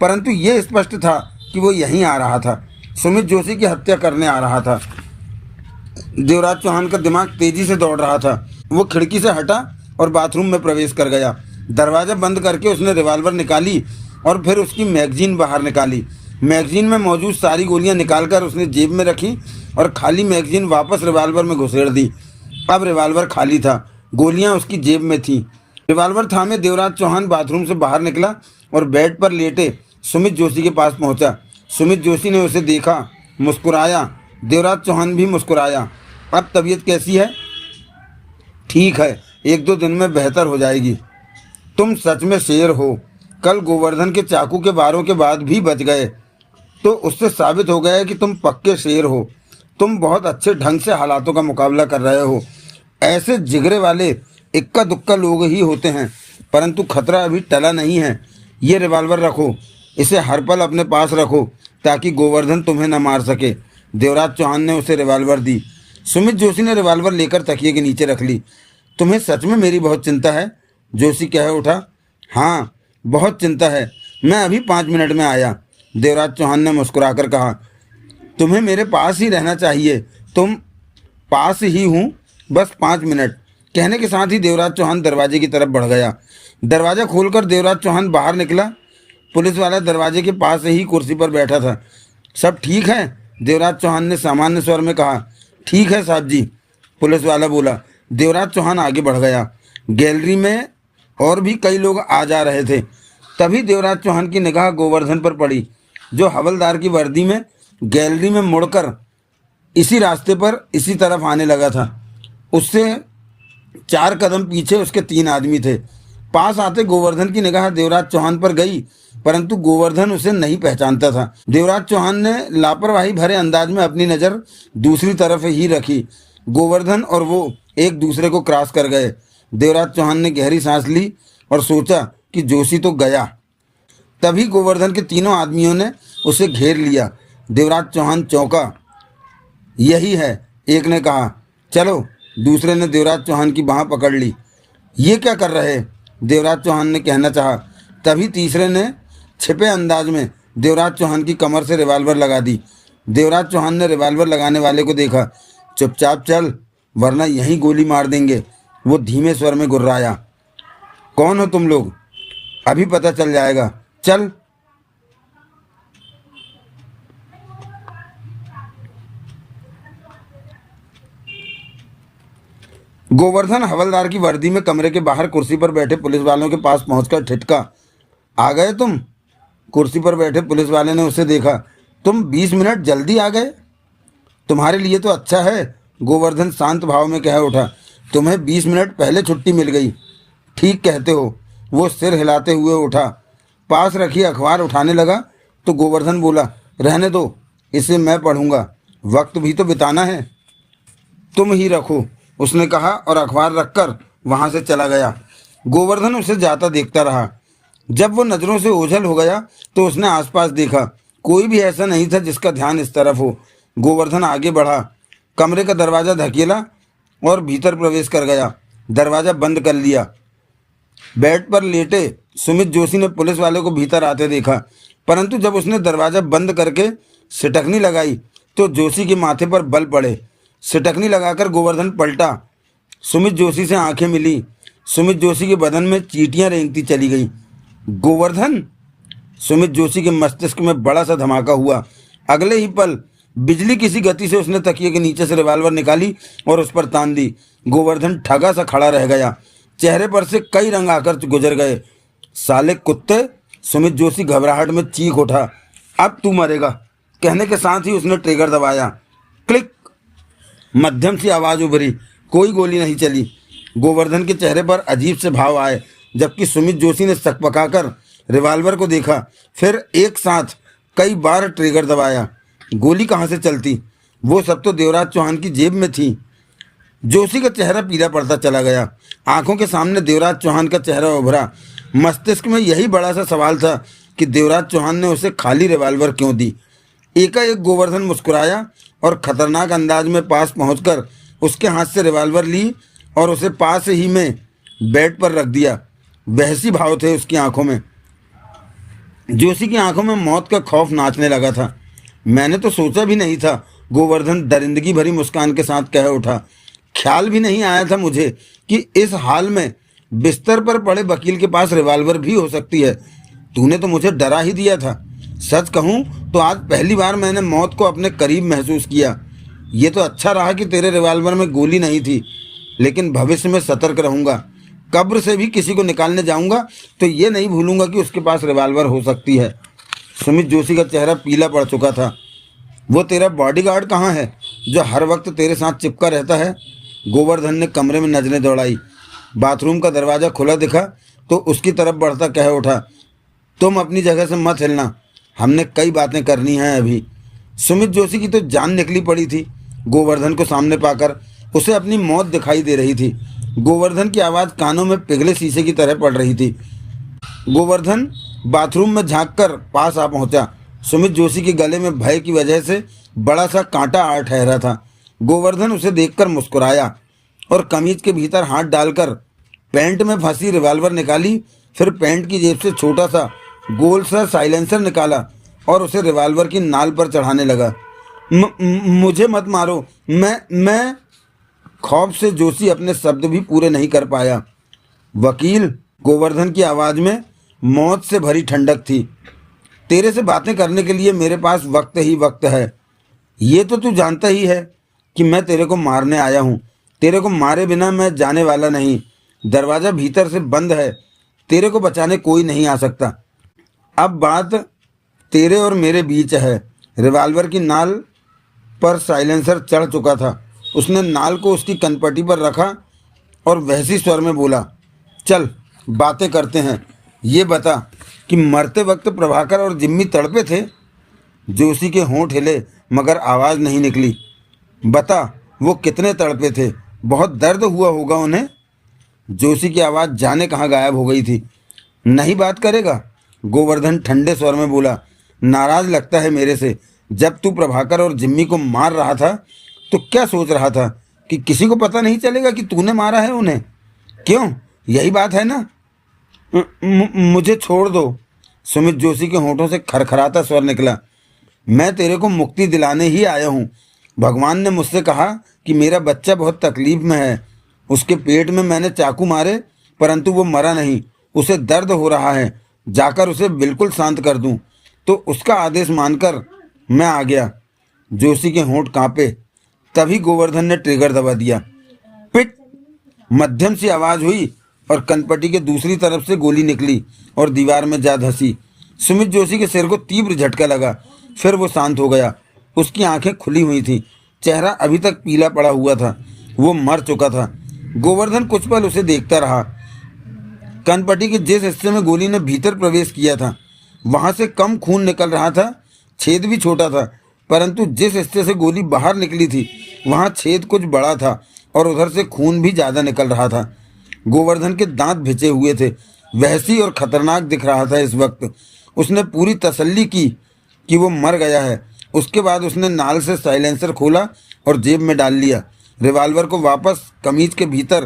परंतु ये स्पष्ट था कि वो यहीं आ रहा था। सुमित जोशी की हत्या करने आ रहा था। देवराज चौहान का दिमाग तेजी से दौड़ रहा था। वो खिड़की से हटा और बाथरूम में प्रवेश कर गया। दरवाज़ा बंद करके उसने रिवॉल्वर निकाली और फिर उसकी मैगजीन बाहर निकाली। मैगजीन में मौजूद सारी गोलियां निकालकर उसने जेब में रखी और खाली मैगजीन वापस रिवॉल्वर में घुसेड़ दी। अब रिवॉल्वर खाली था, गोलियां उसकी जेब में थीं। रिवॉल्वर थामे देवराज चौहान बाथरूम से बाहर निकला और बेड पर लेटे सुमित जोशी के पास पहुंचा। सुमित जोशी ने उसे देखा, मुस्कुराया। देवराज चौहान भी मुस्कुराया। अब तबीयत कैसी है? ठीक है, 1-2 दिन में बेहतर हो जाएगी। तुम सच में शेर हो। कल गोवर्धन के चाकू के वारों के बाद भी बच गए, तो उससे साबित हो गया कि तुम पक्के शेर हो। तुम बहुत अच्छे ढंग से हालातों का मुकाबला कर रहे हो। ऐसे जिगरे वाले इक्का दुक्का लोग ही होते हैं, परंतु खतरा अभी टला नहीं है। ये रिवॉल्वर रखो, इसे हर पल अपने पास रखो ताकि गोवर्धन तुम्हें न मार सके। देवराज चौहान ने उसे रिवॉल्वर दी। सुमित जोशी ने रिवॉल्वर लेकर तकिए के नीचे रख ली। तुम्हें सच में मेरी बहुत चिंता है? जोशी कह उठा। हाँ, बहुत चिंता है। मैं अभी 5 मिनट में आया। देवराज चौहान ने मुस्कुराकर कहा। तुम्हें मेरे पास ही रहना चाहिए। तुम पास ही हूँ, बस 5 मिनट। कहने के साथ ही देवराज चौहान दरवाजे की तरफ बढ़ गया। दरवाज़ा खोलकर देवराज चौहान बाहर निकला। पुलिस वाला दरवाजे के पास ही कुर्सी पर बैठा था। सब ठीक है? देवराज चौहान ने सामान्य स्वर में कहा। ठीक है साहब जी, पुलिस वाला बोला। देवराज चौहान आगे बढ़ गया। गैलरी में और भी कई लोग आ जा रहे थे। तभी देवराज चौहान की निगाह गोवर्धन पर पड़ी, जो हवलदार की वर्दी में गैलरी में मुड़कर इसी रास्ते पर इसी तरफ आने लगा था। उससे 4 कदम पीछे उसके 3 आदमी थे। पास आते गोवर्धन की निगाह देवराज चौहान पर गई, परंतु गोवर्धन उसे नहीं पहचानता था। देवराज चौहान ने लापरवाही भरे अंदाज में अपनी नज़र दूसरी तरफ ही रखी। गोवर्धन और वो एक दूसरे को क्रॉस कर गए। देवराज चौहान ने गहरी सांस ली और सोचा कि जोशी तो गया। तभी गोवर्धन के तीनों आदमियों ने उसे घेर लिया। देवराज चौहान चौंका। यही है, एक ने कहा। चलो, दूसरे ने देवराज चौहान की बाँह पकड़ ली। ये क्या कर रहे? देवराज चौहान ने कहना चाहा। तभी तीसरे ने छिपे अंदाज में देवराज चौहान की कमर से रिवॉल्वर लगा दी। देवराज चौहान ने रिवॉल्वर लगाने वाले को देखा। चुपचाप चल, वरना यहीं गोली मार देंगे, वो धीमे स्वर में गुर्राया। कौन हो तुम लोग? अभी पता चल जाएगा, चल। गोवर्धन हवलदार की वर्दी में कमरे के बाहर कुर्सी पर बैठे पुलिस वालों के पास पहुंचकर ठिठका। आ गए तुम? कुर्सी पर बैठे पुलिस वाले ने उसे देखा। तुम 20 मिनट जल्दी आ गए? तुम्हारे लिए तो अच्छा है, गोवर्धन शांत भाव में कह उठा। तुम्हें 20 मिनट पहले छुट्टी मिल गई। ठीक कहते हो, वो सिर हिलाते हुए उठा। पास रखी अखबार उठाने लगा तो गोवर्धन बोला, रहने दो, इसे मैं पढ़ूंगा, वक्त भी तो बिताना है। तुम ही रखो, उसने कहा और अखबार रखकर वहां से चला गया। गोवर्धन उसे जाता देखता रहा। जब वो नज़रों से ओझल हो गया तो उसने आसपास देखा। कोई भी ऐसा नहीं था जिसका ध्यान इस तरफ हो। गोवर्धन आगे बढ़ा, कमरे का दरवाज़ा धकेला और भीतर प्रवेश कर गया। दरवाज़ा बंद कर लिया। बेड पर लेटे सुमित जोशी ने पुलिस वाले को भीतर आते देखा, परंतु जब उसने दरवाज़ा बंद करके सिटकनी लगाई तो जोशी के माथे पर बल पड़े। सिटकनी लगाकर गोवर्धन पलटा। सुमित जोशी से आंखें मिली। सुमित जोशी के बदन में चींटियां रेंगती चली गई। गोवर्धन! सुमित जोशी के मस्तिष्क में बड़ा सा धमाका हुआ। अगले ही पल बिजली किसी गति से उसने तकिए के नीचे से रिवाल्वर निकाली और उस पर तान दी। गोवर्धन ठगा सा खड़ा रह गया। चेहरे पर से कई रंग आकर गुजर गए। साले कुत्ते! सुमित जोशी घबराहट में चीख उठा। अब तू मरेगा, कहने के साथ ही उसने ट्रिगर दबाया। क्लिक! मध्यम सी आवाज़ उभरी। कोई गोली नहीं चली। गोवर्धन के चेहरे पर अजीब से भाव आए, जबकि सुमित जोशी ने सकपकाकर रिवाल्वर को देखा, फिर एक साथ कई बार ट्रिगर दबाया। गोली कहाँ से चलती? वो सब तो देवराज चौहान की जेब में थी। जोशी का चेहरा पीला पड़ता चला गया। आंखों के सामने देवराज चौहान का चेहरा उभरा। मस्तिष्क में यही बड़ा सा सवाल था कि देवराज चौहान ने उसे खाली रिवाल्वर क्यों दी। एकाएक गोवर्धन मुस्कुराया और खतरनाक अंदाज में पास पहुंचकर उसके हाथ से रिवाल्वर ली और उसे पास ही में बेड पर रख दिया। बहसी भाव थे उसकी आंखों में। जोशी की आंखों में मौत का खौफ नाचने लगा था। मैंने तो सोचा भी नहीं था, गोवर्धन दरिंदगी भरी मुस्कान के साथ कह उठा। ख्याल भी नहीं आया था मुझे कि इस हाल में बिस्तर पर पड़े वकील के पास रिवाल्वर भी हो सकती है। तूने तो मुझे डरा ही दिया था। सच कहूँ तो आज पहली बार मैंने मौत को अपने करीब महसूस किया। ये तो अच्छा रहा कि तेरे रिवाल्वर में गोली नहीं थी, लेकिन भविष्य में सतर्क रहूँगा। कब्र से भी किसी को निकालने जाऊँगा तो ये नहीं भूलूंगा कि उसके पास रिवाल्वर हो सकती है। सुमित जोशी का चेहरा पीला पड़ चुका था। वो तेरा बॉडीगार्ड कहाँ है जो हर वक्त तेरे साथ चिपका रहता है? गोवर्धन ने कमरे में नजरें दौड़ाई। बाथरूम का दरवाज़ा खुला दिखा तो उसकी तरफ बढ़ता कह उठा, तुम अपनी जगह से मत हिलना, हमने कई बातें करनी हैं अभी। सुमित जोशी की तो जान निकली पड़ी थी। गोवर्धन को सामने पाकर उसे अपनी मौत दिखाई दे रही थी। गोवर्धन की आवाज़ कानों में पिघले शीशे की तरह पड़ रही थी। गोवर्धन बाथरूम में झांककर पास आ पहुंचा। सुमित जोशी के गले में भय की वजह से बड़ा सा कांटा आ ठहरा था। गोवर्धन उसे देखकर मुस्कुराया और कमीज के भीतर हाथ डालकर पैंट में फंसी रिवाल्वर निकाली। फिर पैंट की जेब से छोटा सा गोल सा साइलेंसर निकाला और उसे रिवाल्वर की नाल पर चढ़ाने लगा। मुझे मत मारो, मैं खौफ से जोशी अपने शब्द भी पूरे नहीं कर पाया। वकील! गोवर्धन की आवाज़ में मौत से भरी ठंडक थी। तेरे से बातें करने के लिए मेरे पास वक्त ही वक्त है। ये तो तू जानता ही है कि मैं तेरे को मारने आया हूँ। तेरे को मारे बिना मैं जाने वाला नहीं। दरवाज़ा भीतर से बंद है। तेरे को बचाने कोई नहीं आ सकता। अब बात तेरे और मेरे बीच है। रिवाल्वर की नाल पर साइलेंसर चढ़ चुका था। उसने नाल को उसकी कनपट्टी पर रखा और वैसी स्वर में बोला, चल बातें करते हैं। ये बता कि मरते वक्त प्रभाकर और जिम्मी तड़पे थे? जोशी के होंठ हिले मगर आवाज़ नहीं निकली। बता वो कितने तड़पे थे? बहुत दर्द हुआ होगा उन्हें। जोशी की आवाज़ जाने कहाँ गायब हो गई थी। नहीं बात करेगा? गोवर्धन ठंडे स्वर में बोला। नाराज़ लगता है मेरे से। जब तू प्रभाकर और जिम्मी को मार रहा था तो क्या सोच रहा था कि किसी को पता नहीं चलेगा कि तूने मारा है उन्हें? क्यों, यही बात है ना? मुझे छोड़ दो। सुमित जोशी के होंठों से खरखराता स्वर निकला। मैं तेरे को मुक्ति दिलाने ही आया हूँ। भगवान ने मुझसे कहा कि मेरा बच्चा बहुत तकलीफ में है। उसके पेट में मैंने चाकू मारे परंतु वो मरा नहीं। उसे दर्द हो रहा है। जाकर उसे बिल्कुल शांत कर दूं। तो उसका आदेश मानकर मैं आ गया। जोशी के होंठ कांपे। तभी गोवर्धन ने ट्रिगर दबा दिया। पिट! मध्यम सी आवाज़ हुई और कनपट्टी के दूसरी तरफ से गोली निकली और दीवार में जा धंसी। सुमित जोशी के सिर को तीव्र झटका लगा। फिर वो शांत हो गया। उसकी आंखें खुली हुई थीं। चेहरा अभी तक पीला पड़ा हुआ था। वो मर चुका था। गोवर्धन कुछ पल उसे देखता रहा। कनपटी के जिस हिस्से में गोली ने भीतर प्रवेश किया था वहां से कम खून निकल रहा था। छेद भी छोटा था, परंतु जिस हिस्से से गोली बाहर निकली थी वहां छेद कुछ बड़ा था और उधर से खून भी ज़्यादा निकल रहा था। गोवर्धन के दांत भिजे हुए थे, वहशी और खतरनाक दिख रहा था। इस वक्त उसने पूरी तसल्ली की कि वो मर गया है। उसके बाद उसने नाल से साइलेंसर खोला और जेब में डाल लिया। रिवॉल्वर को वापस कमीज के भीतर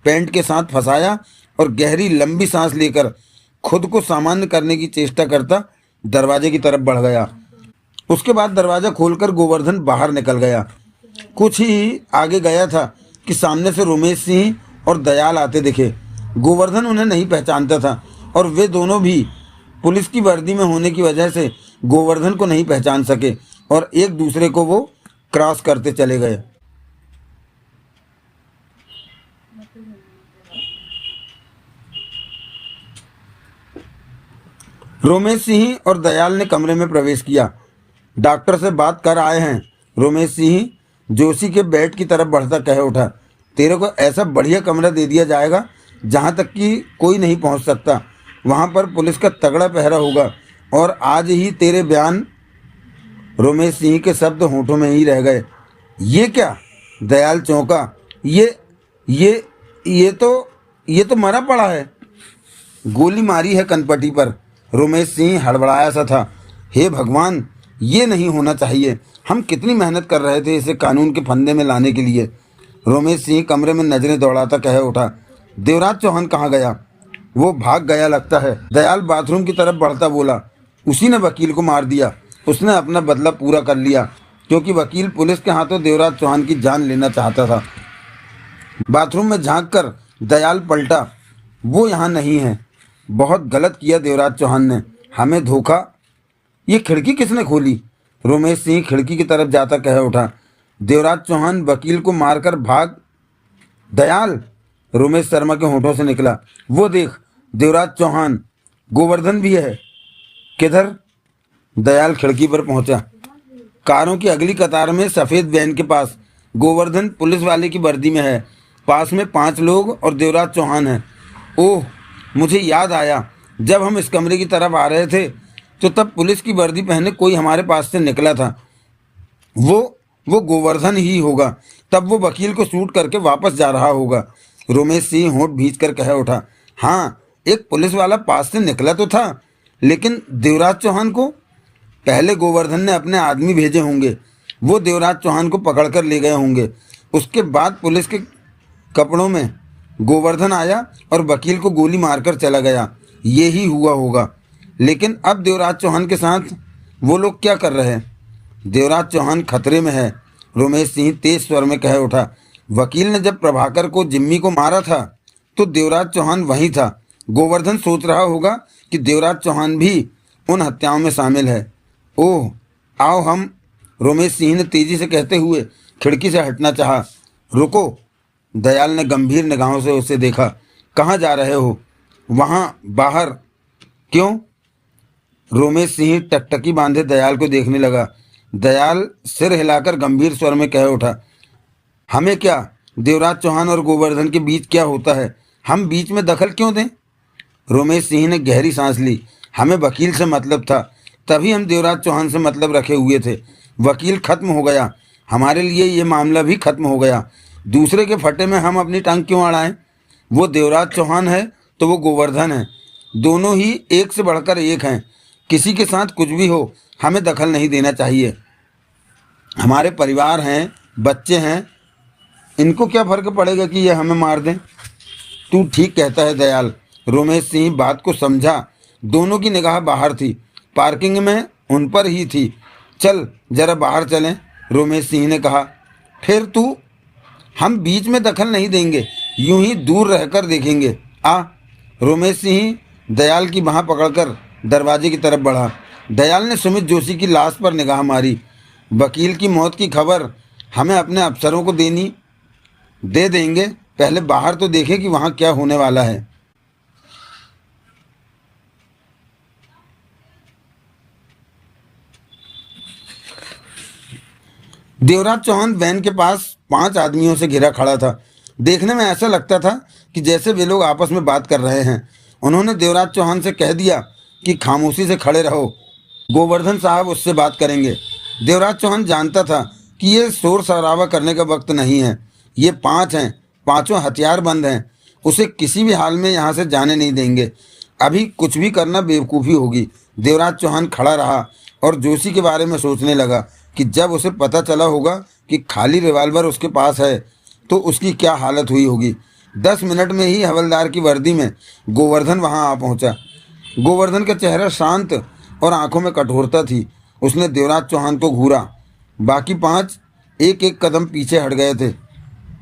पैंट के साथ फंसाया और गहरी लंबी सांस लेकर खुद को सामान्य करने की चेष्टा करता दरवाजे की तरफ बढ़ गया। उसके बाद दरवाज़ा खोलकर गोवर्धन बाहर निकल गया। कुछ ही आगे गया था कि सामने से रोमेश सिंह और दयाल आते दिखे। गोवर्धन उन्हें नहीं पहचानता था और वे दोनों भी पुलिस की वर्दी में होने की वजह से गोवर्धन को नहीं पहचान सके और एक दूसरे को वो क्रॉस करते चले गए। रोमेश सिंह और दयाल ने कमरे में प्रवेश किया। डॉक्टर से बात कर आए हैं। रोमेश सिंह जोशी के बेड की तरफ बढ़ता कह उठा, तेरे को ऐसा बढ़िया कमरा दे दिया जाएगा जहाँ तक कि कोई नहीं पहुँच सकता। वहाँ पर पुलिस का तगड़ा पहरा होगा और आज ही तेरे बयान। रोमेश सिंह के शब्द होठों में ही रह गए। ये क्या? दयाल चौंका। ये तो मरा पड़ा है। गोली मारी है कनपटी पर। रोमेश सिंह हड़बड़ाया सा था। हे भगवान, ये नहीं होना चाहिए। हम कितनी मेहनत कर रहे थे इसे कानून के फंदे में लाने के लिए। रोमेश सिंह कमरे में नजरें दौड़ाता कह उठा, देवराज चौहान कहाँ गया? वो भाग गया लगता है। दयाल बाथरूम की तरफ बढ़ता बोला, उसी ने वकील को मार दिया। उसने अपना बदला पूरा कर लिया क्योंकि वकील पुलिस के हाथों देवराज चौहान की जान लेना चाहता था। बाथरूम में झांक कर दयाल पलटा, वो यहाँ नहीं है। बहुत गलत किया देवराज चौहान ने, हमें धोखा। ये खिड़की किसने खोली? रोमेश सिंह खिड़की की तरफ जाता कह उठा, देवराज चौहान वकील को मारकर भाग। दयाल, रोमेश शर्मा के होठों से निकला, वो देख देवराज चौहान, गोवर्धन भी है। किधर? दयाल खिड़की पर पहुंचा। कारों की अगली कतार में सफ़ेद वैन के पास गोवर्धन पुलिस वाले की वर्दी में है। पास में 5 लोग और देवराज चौहान है। ओह, मुझे याद आया, जब हम इस कमरे की तरफ आ रहे थे तो तब पुलिस की वर्दी पहने कोई हमारे पास से निकला था। वो गोवर्धन ही होगा। तब वो वकील को शूट करके वापस जा रहा होगा। रोमेश सिंह होंठ भींच कर कह उठा, हाँ, एक पुलिस वाला पास से निकला तो था, लेकिन देवराज चौहान को? पहले गोवर्धन ने अपने आदमी भेजे होंगे, वो देवराज चौहान को पकड़ कर ले गए होंगे। उसके बाद पुलिस के कपड़ों में गोवर्धन आया और वकील को गोली मारकर चला गया। ये ही हुआ होगा। लेकिन अब देवराज चौहान के साथ वो लोग क्या कर रहे हैं? देवराज चौहान खतरे में है। रोमेश सिंह तेज स्वर में कह उठा, वकील ने जब प्रभाकर को जिम्मी को मारा था तो देवराज चौहान वहीं था। गोवर्धन सोच रहा होगा कि देवराज चौहान भी उन हत्याओं में शामिल है। ओह, आओ हम। रोमेश सिंह ने तेजी से कहते हुए खिड़की से हटना चाहा। रुको। दयाल ने गंभीर निगाहों से उसे देखा। कहाँ जा रहे हो? वहाँ बाहर। क्यों? रोमेश सिंह टकटकी बांधे दयाल को देखने लगा। दयाल सिर हिलाकर गंभीर स्वर में कह उठा, हमें क्या? देवराज चौहान और गोवर्धन के बीच क्या होता है? हम बीच में दखल क्यों दें? रोमेश सिंह ने गहरी सांस ली। हमें वकील से मतलब था, तभी हम देवराज चौहान से मतलब रखे हुए थे। वकील खत्म हो गया, हमारे लिए ये मामला भी खत्म हो गया। दूसरे के फटे में हम अपनी टांग क्यों अड़ाएं? वो देवराज चौहान है तो वो गोवर्धन है। दोनों ही एक से बढ़कर एक हैं। किसी के साथ कुछ भी हो, हमें दखल नहीं देना चाहिए। हमारे परिवार हैं, बच्चे हैं, इनको क्या फर्क पड़ेगा कि ये हमें मार दें? तू ठीक कहता है दयाल। रोमेश सिंह बात को समझा। दोनों की निगाह बाहर थी, पार्किंग में उन पर ही थी। चल जरा बाहर चलें, रोमेश सिंह ने कहा। फिर तू? हम बीच में दखल नहीं देंगे, यूं ही दूर रहकर देखेंगे। आ। रोमेश सिंह दयाल की बाँह पकड़कर दरवाजे की तरफ बढ़ा। दयाल ने सुमित जोशी की लाश पर निगाह मारी। वकील की मौत की खबर हमें अपने अफसरों को दे देंगे, पहले बाहर तो देखें कि वहाँ क्या होने वाला है। देवराज चौहान वैन के पास 5 आदमियों से घिरा खड़ा था। देखने में ऐसा लगता था कि जैसे वे लोग आपस में बात कर रहे हैं। उन्होंने देवराज चौहान से कह दिया कि खामोशी से खड़े रहो, गोवर्धन साहब उससे बात करेंगे। देवराज चौहान जानता था कि ये शोर शराबा करने का वक्त नहीं है। ये 5 हैं, पांचों हथियार बंद हैं, उसे किसी भी हाल में यहाँ से जाने नहीं देंगे। अभी कुछ भी करना बेवकूफ़ी होगी। देवराज चौहान खड़ा रहा और जोशी के बारे में सोचने लगा कि जब उसे पता चला होगा कि खाली रिवाल्वर उसके पास है तो उसकी क्या हालत हुई होगी। 10 मिनट में ही हवलदार की वर्दी में गोवर्धन वहां आ पहुंचा। गोवर्धन का चेहरा शांत और आंखों में कठोरता थी। उसने देवराज चौहान को घूरा। बाकी 5 एक एक कदम पीछे हट गए थे।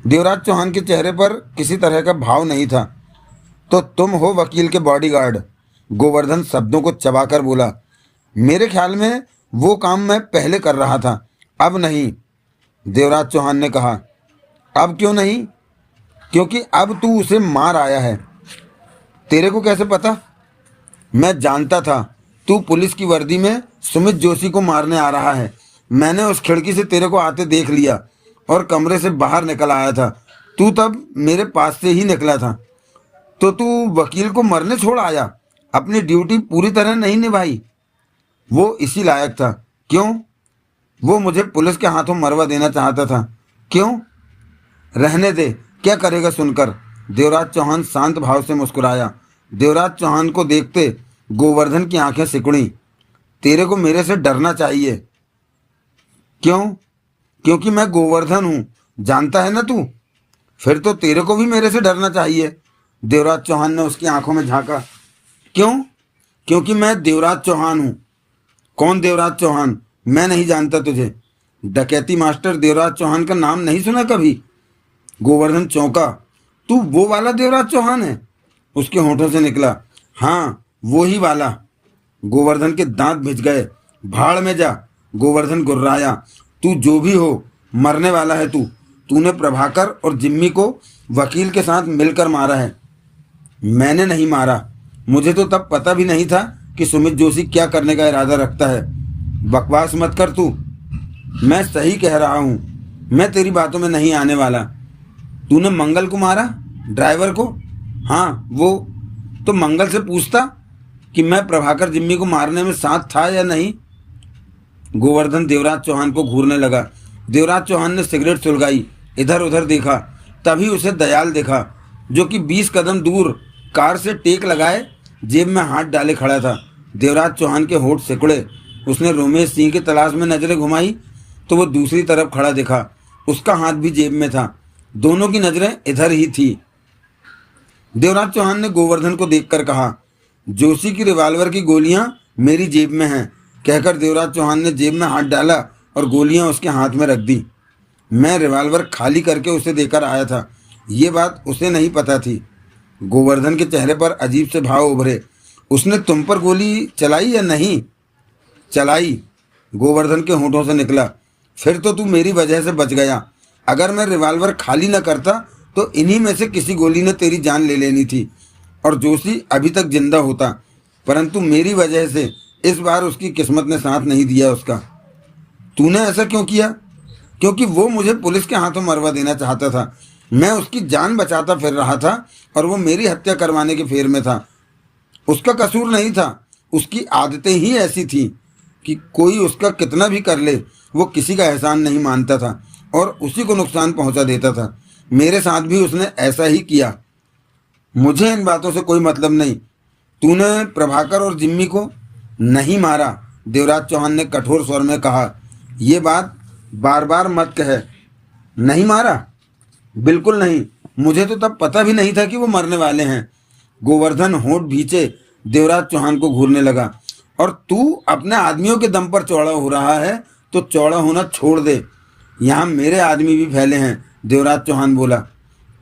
देवराज चौहान के चेहरे पर किसी तरह का भाव नहीं था। तो तुम हो वकील के बॉडीगार्ड? गोवर्धन शब्दों को चबाकर बोला। मेरे ख्याल में वो काम मैं पहले कर रहा था, अब नहीं, देवराज चौहान ने कहा। अब क्यों नहीं? क्योंकि अब तू उसे मार आया है। तेरे को कैसे पता? मैं जानता था तू पुलिस की वर्दी में सुमित जोशी को मारने आ रहा है। मैंने उस खिड़की से तेरे को आते देख लिया और कमरे से बाहर निकल आया था। तू तब मेरे पास से ही निकला था। तो तू वकील को मरने छोड़ आया? अपनी ड्यूटी पूरी तरह नहीं निभाई। वो इसी लायक था। क्यों? वो मुझे पुलिस के हाथों मरवा देना चाहता था। क्यों? रहने दे, क्या करेगा सुनकर। देवराज चौहान शांत भाव से मुस्कुराया। देवराज चौहान को देखते गोवर्धन की आंखें सिकुड़ी। तेरे को मेरे से डरना चाहिए। क्यों? क्योंकि मैं गोवर्धन हूँ, जानता है ना तू। फिर तो तेरे को भी मेरे से डरना चाहिए। देवराज चौहान ने उसकी आंखों में झांका। क्यों? क्योंकि मैं देवराज चौहान हूँ। कौन देवराज चौहान? मैं नहीं जानता तुझे। डकैती मास्टर देवराज चौहान का नाम नहीं सुना कभी? गोवर्धन चौंका। तू वो वाला देवराज चौहान है? उसके होठों से निकला। हाँ, वो ही वाला। गोवर्धन के दांत भिज गए। भाड़ में जा, गोवर्धन गुर्राया। तू जो भी हो, मरने वाला है तू। तूने प्रभाकर और जिम्मी को वकील के साथ मिलकर मारा है। मैंने नहीं मारा। मुझे तो तब पता भी नहीं था कि सुमित जोशी क्या करने का इरादा रखता है। बकवास मत कर तू। मैं सही कह रहा हूँ, मैं तेरी बातों में नहीं आने वाला। तूने मंगल को मारा? ड्राइवर को? हाँ, वो। तो मंगल से पूछता कि मैं प्रभाकर जिम्मी को मारने में साथ था या नहीं। गोवर्धन देवराज चौहान को घूरने लगा। देवराज चौहान ने सिगरेट सुलगाई, इधर उधर देखा। तभी उसे दयाल देखा, जो कि 20 कदम दूर कार से टेक लगाए जेब में हाथ डाले खड़ा था। देवराज चौहान के होठ सिकुड़े। उसने रोमेश सिंह की तलाश में नजरें घुमाई तो वो दूसरी तरफ खड़ा दिखा। उसका हाथ भी जेब में था। दोनों की नजरें इधर ही थी। देवराज चौहान ने गोवर्धन को देखकर कहा, जोशी की रिवाल्वर की गोलियां मेरी जेब में हैं। कहकर देवराज चौहान ने जेब में हाथ डाला और गोलियां उसके हाथ में रख दी। मैं रिवाल्वर खाली करके उसे देकर आया था। ये बात उसे नहीं पता थी। गोवर्धन के चेहरे पर अजीब से भाव उभरे। उसने तुम पर गोली चलाई या नहीं? चलाई, गोवर्धन के होठों से निकला। फिर तो तू मेरी वजह से बच गया। अगर मैं रिवाल्वर खाली न करता तो इन्हीं में से किसी गोली ने तेरी जान ले लेनी थी और जोशी अभी तक जिंदा होता। परंतु मेरी वजह से इस बार उसकी किस्मत ने साथ नहीं दिया उसका। तूने ऐसा क्यों किया? क्योंकि वो मुझे पुलिस के हाथों मरवा देना चाहता था। मैं उसकी जान बचाता फिर रहा था और वो मेरी हत्या करवाने के फेर में था। उसका कसूर नहीं था। उसकी आदतें ही ऐसी थी कि कोई उसका कितना भी कर ले, वो किसी का एहसान नहीं मानता था और उसी को नुकसान पहुंचा देता था। मेरे साथ भी उसने ऐसा ही किया। मुझे इन बातों से कोई मतलब नहीं। तूने प्रभाकर और जिम्मी को नहीं मारा, देवराज चौहान ने कठोर स्वर में कहा। ये बात बार बार मत कह। नहीं मारा? बिल्कुल नहीं। मुझे तो तब पता भी नहीं था कि वो मरने वाले हैं। गोवर्धन होंठ भींचे देवराज चौहान को घूरने लगा। और तू अपने आदमियों के दम पर चौड़ा हो रहा है तो चौड़ा होना छोड़ दे। यहाँ मेरे आदमी भी फैले हैं, देवराज चौहान बोला।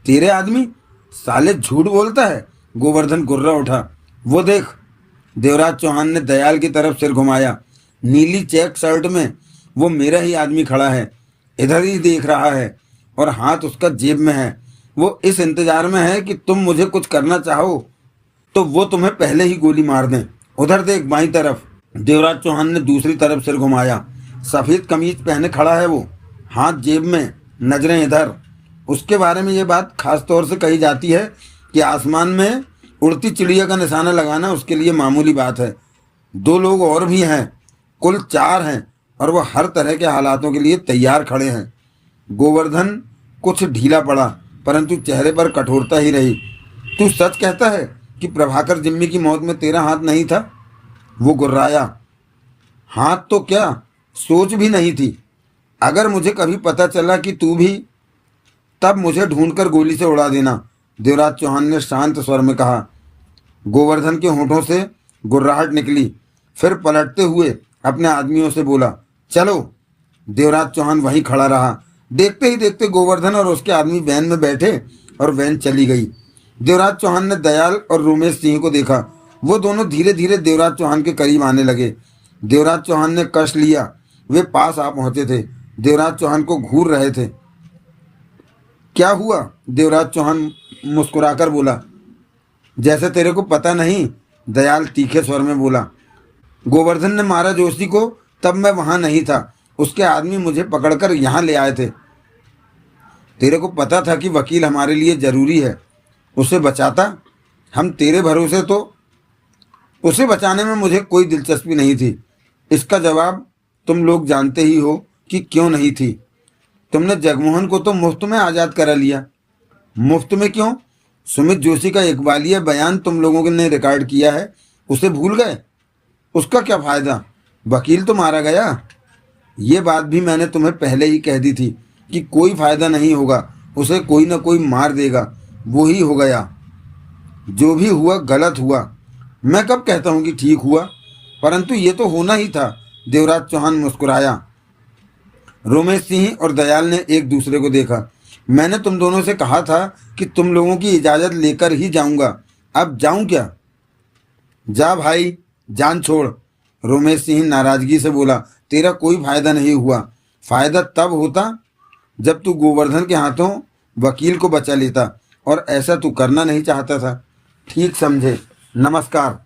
तेरे आदमी? साले झूठ बोलता है। गोवर्धन गुर्रा उठा। वो देख, देवराज चौहान ने दयाल की तरफ सिर घुमाया। नीली चेक शर्ट में वो मेरा ही आदमी खड़ा है, इधर ही देख रहा है और हाथ उसका जेब में है। वो इस इंतजार में है कि तुम मुझे कुछ करना चाहो तो वो तुम्हें पहले ही गोली मार दें। उधर देख, बाईं तरफ। देवराज चौहान ने दूसरी तरफ सिर घुमाया। सफ़ेद कमीज पहने खड़ा है वो, हाथ जेब में, नजरें इधर। उसके बारे में ये बात खास तौर से कही जाती है कि आसमान में उड़ती चिड़िया का निशाना लगाना उसके लिए मामूली बात है। 2 लोग और भी हैं, कुल 4 हैं, और वह हर तरह के हालातों के लिए तैयार खड़े हैं। गोवर्धन कुछ ढीला पड़ा, परंतु चेहरे पर कठोरता ही रही। तू सच कहता है कि प्रभाकर जिम्मी की मौत में तेरा हाथ नहीं था? वो गुर्राया। हाथ तो क्या, सोच भी नहीं थी। अगर मुझे कभी पता चला कि तू भी, तब मुझे ढूंढकर गोली से उड़ा देना, देवराज चौहान ने शांत स्वर में कहा। गोवर्धन के होठों से गुर्राहट निकली, फिर पलटते हुए अपने आदमियों से बोला, चलो। देवराज चौहान वहीं खड़ा रहा। देखते ही देखते गोवर्धन और उसके आदमी वैन में बैठे और वैन चली गई। देवराज चौहान ने दयाल और रोमेश सिंह को देखा। वो दोनों धीरे धीरे देवराज चौहान के करीब आने लगे। देवराज चौहान ने कष्ट लिया। वे पास आ पहुंचे थे। देवराज चौहान को घूर रहे थे। क्या हुआ? देवराज चौहान मुस्कुराकर बोला। जैसे तेरे को पता नहीं, दयाल तीखे स्वर में बोला। गोवर्धन ने मारा जोशी को, तब मैं वहां नहीं था। उसके आदमी मुझे पकड़कर यहाँ ले आए थे। तेरे को पता था कि वकील हमारे लिए जरूरी है। उसे बचाता, हम तेरे भरोसे। तो उसे बचाने में मुझे कोई दिलचस्पी नहीं थी। इसका जवाब तुम लोग जानते ही हो कि क्यों नहीं थी। तुमने जगमोहन को तो मुफ्त में आज़ाद करा लिया। मुफ्त में क्यों? सुमित जोशी का इकबालिया बयान तुम लोगों ने रिकॉर्ड किया है, उसे भूल गए? उसका क्या फ़ायदा? वकील तो मारा गया। ये बात भी मैंने तुम्हें पहले ही कह दी थी कि कोई फ़ायदा नहीं होगा, उसे कोई ना कोई मार देगा। वो ही हो गया। जो भी हुआ गलत हुआ। मैं कब कहता हूँ कि ठीक हुआ, परंतु ये तो होना ही था। देवराज चौहान मुस्कुराया। रोमेश सिंह और दयाल ने एक दूसरे को देखा। मैंने तुम दोनों से कहा था कि तुम लोगों की इजाज़त लेकर ही जाऊंगा। अब जाऊं क्या? जा भाई, जान छोड़। रोमेश सिंह नाराजगी से बोला। तेरा कोई फायदा नहीं हुआ। फायदा तब होता जब तू गोवर्धन के हाथों वकील को बचा लेता, और ऐसा तू करना नहीं चाहता था। ठीक समझे। नमस्कार।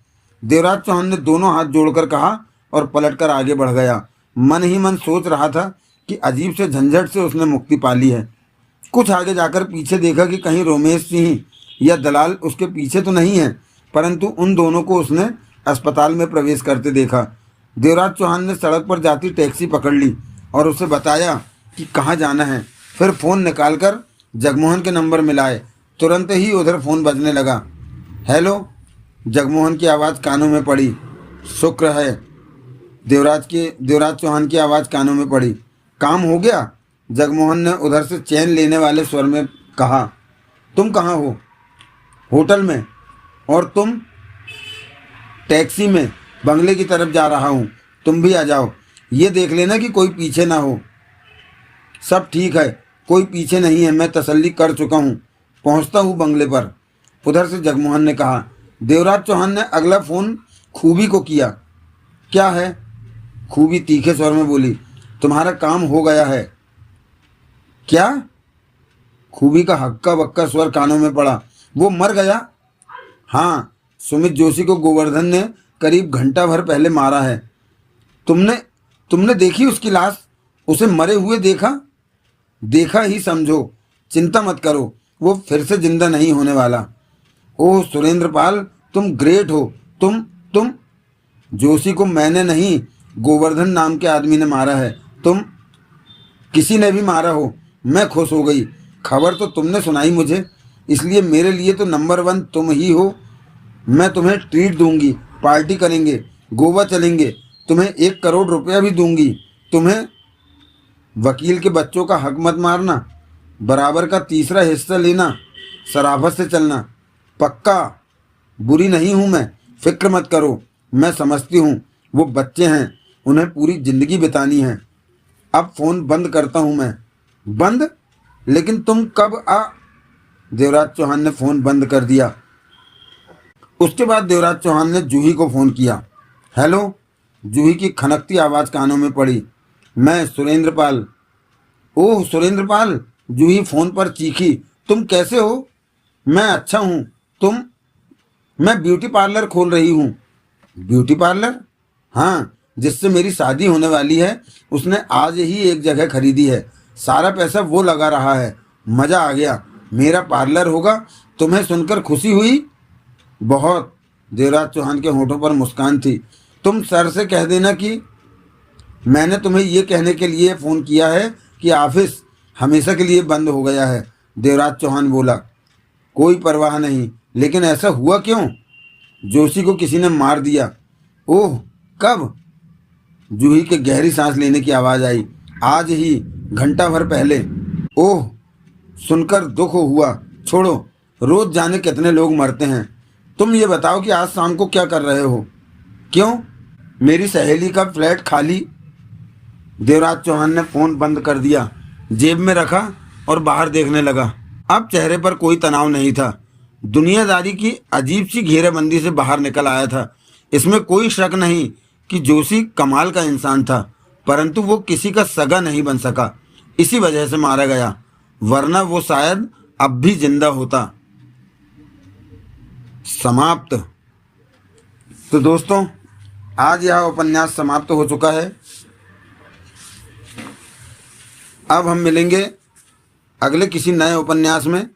देवराज चौहान ने दोनों हाथ जोड़कर कहा और पलटकर आगे बढ़ गया। मन ही मन सोच रहा था कि अजीब से झंझट से उसने मुक्ति पा ली है। कुछ आगे जाकर पीछे देखा कि कहीं रोमेश सिंह या दलाल उसके पीछे तो नहीं है, परंतु उन दोनों को उसने अस्पताल में प्रवेश करते देखा। देवराज चौहान ने सड़क पर जाती टैक्सी पकड़ ली और उसे बताया कि कहाँ जाना है। फिर फ़ोन निकालकर जगमोहन के नंबर मिलाए। तुरंत ही उधर फ़ोन बजने लगा। हेलो। जगमोहन की आवाज़ कानों में पड़ी। शुक्र है। देवराज चौहान की आवाज़ कानों में पड़ी। काम हो गया? जगमोहन ने उधर से चैन लेने वाले स्वर में कहा। तुम कहाँ हो? होटल में। और तुम? टैक्सी में, बंगले की तरफ जा रहा हूँ। तुम भी आ जाओ। ये देख लेना कि कोई पीछे ना हो। सब ठीक है, कोई पीछे नहीं है, मैं तसल्ली कर चुका हूँ। पहुँचता हूँ बंगले पर, उधर से जगमोहन ने कहा। देवराज चौहान ने अगला फ़ोन खूबी को किया। क्या है? खूबी तीखे स्वर में बोली। तुम्हारा काम हो गया है। क्या? खूबी का हक्का बक्का स्वर कानों में पड़ा। वो मर गया? हाँ, सुमित जोशी को गोवर्धन ने करीब घंटा भर पहले मारा है। तुमने देखी उसकी लाश? उसे मरे हुए देखा? देखा ही समझो। चिंता मत करो, वो फिर से जिंदा नहीं होने वाला। ओह सुरेंद्रपाल, तुम ग्रेट हो। तुम जोशी को मैंने नहीं, गोवर्धन नाम के आदमी ने मारा है। तुम? किसी ने भी मारा हो। मैं खुश हो गई। खबर तो तुमने सुनाई मुझे, इसलिए मेरे लिए तो नंबर 1 तुम ही हो। मैं तुम्हें ट्रीट दूंगी, पार्टी करेंगे, गोवा चलेंगे, तुम्हें 1 करोड़ रुपया भी दूंगी। तुम्हें वकील के बच्चों का हक मत मारना, बराबर का 3रा हिस्सा लेना, शराफत से चलना। पक्का? बुरी नहीं हूँ मैं, फिक्र मत करो। मैं समझती हूँ वो बच्चे हैं, उन्हें पूरी ज़िंदगी बितानी है। अब फ़ोन बंद करता हूँ मैं। बंद? लेकिन तुम कब देवराज चौहान ने फ़ोन बंद कर दिया। उसके बाद देवराज चौहान ने जूही को फ़ोन किया। हेलो। जूही की खनकती आवाज़ कानों में पड़ी। मैं सुरेंद्रपाल। ओह सुरेंद्रपाल, जूही फ़ोन पर चीखी। तुम कैसे हो? मैं अच्छा हूँ। तुम? मैं ब्यूटी पार्लर खोल रही हूँ। Beauty parlour? हाँ, जिससे मेरी शादी होने वाली है, उसने आज ही एक जगह खरीदी है। सारा पैसा वो लगा रहा है। मज़ा आ गया। मेरा पार्लर होगा। तुम्हें सुनकर खुशी हुई? बहुत। देवराज चौहान के होठों पर मुस्कान थी। तुम सर से कह देना कि मैंने तुम्हें ये कहने के लिए फ़ोन किया है कि ऑफिस हमेशा के लिए बंद हो गया है। देवराज चौहान बोला। कोई परवाह नहीं, लेकिन ऐसा हुआ क्यों? जोशी को किसी ने मार दिया। ओह, कब? जूही के गहरी सांस लेने की आवाज़ आई। आज ही, घंटा भर पहले। ओह, सुनकर दुख हुआ। छोड़ो, रोज जाने कितने लोग मरते हैं। तुम ये बताओ कि आज शाम को क्या कर रहे हो? क्यों? मेरी सहेली का फ्लैट खाली। देवराज चौहान ने फ़ोन बंद कर दिया, जेब में रखा और बाहर देखने लगा। अब चेहरे पर कोई तनाव नहीं था। दुनियादारी की अजीब सी घेरेबंदी से बाहर निकल आया था। इसमें कोई शक नहीं कि जोशी कमाल का इंसान था, परंतु वो किसी का सगा नहीं बन सका। इसी वजह से मारा गया, वरना वो शायद अब भी जिंदा होता। समाप्त। तो दोस्तों, आज यह उपन्यास समाप्त हो चुका है। अब हम मिलेंगे अगले किसी नए उपन्यास में,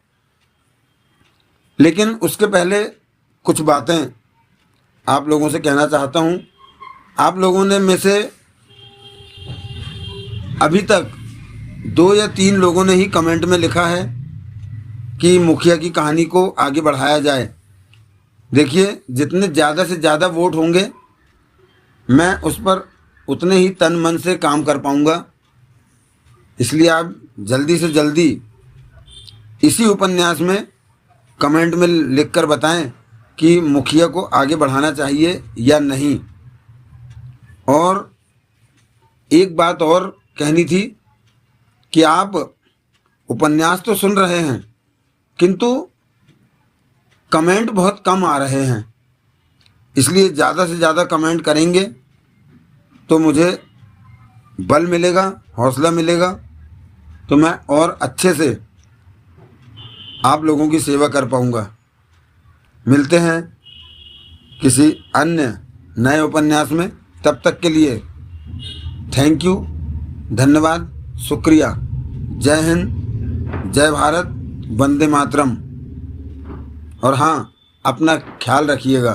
लेकिन उसके पहले कुछ बातें आप लोगों से कहना चाहता हूँ। आप लोगों ने में से अभी तक 2 या 3 लोगों ने ही कमेंट में लिखा है कि मुखिया की कहानी को आगे बढ़ाया जाए। देखिए, जितने ज़्यादा से ज़्यादा वोट होंगे, मैं उस पर उतने ही तन मन से काम कर पाऊँगा। इसलिए आप जल्दी से जल्दी इसी उपन्यास में कमेंट में लिखकर बताएं कि मुखिया को आगे बढ़ाना चाहिए या नहीं। और एक बात और कहनी थी कि आप उपन्यास तो सुन रहे हैं, किंतु कमेंट बहुत कम आ रहे हैं। इसलिए ज़्यादा से ज़्यादा कमेंट करेंगे तो मुझे बल मिलेगा, हौसला मिलेगा, तो मैं और अच्छे से आप लोगों की सेवा कर पाऊँगा। मिलते हैं किसी अन्य नए उपन्यास में। तब तक के लिए थैंक यू, धन्यवाद, शुक्रिया। जय हिंद, जय भारत, वंदे मातरम। और हाँ, अपना ख्याल रखिएगा।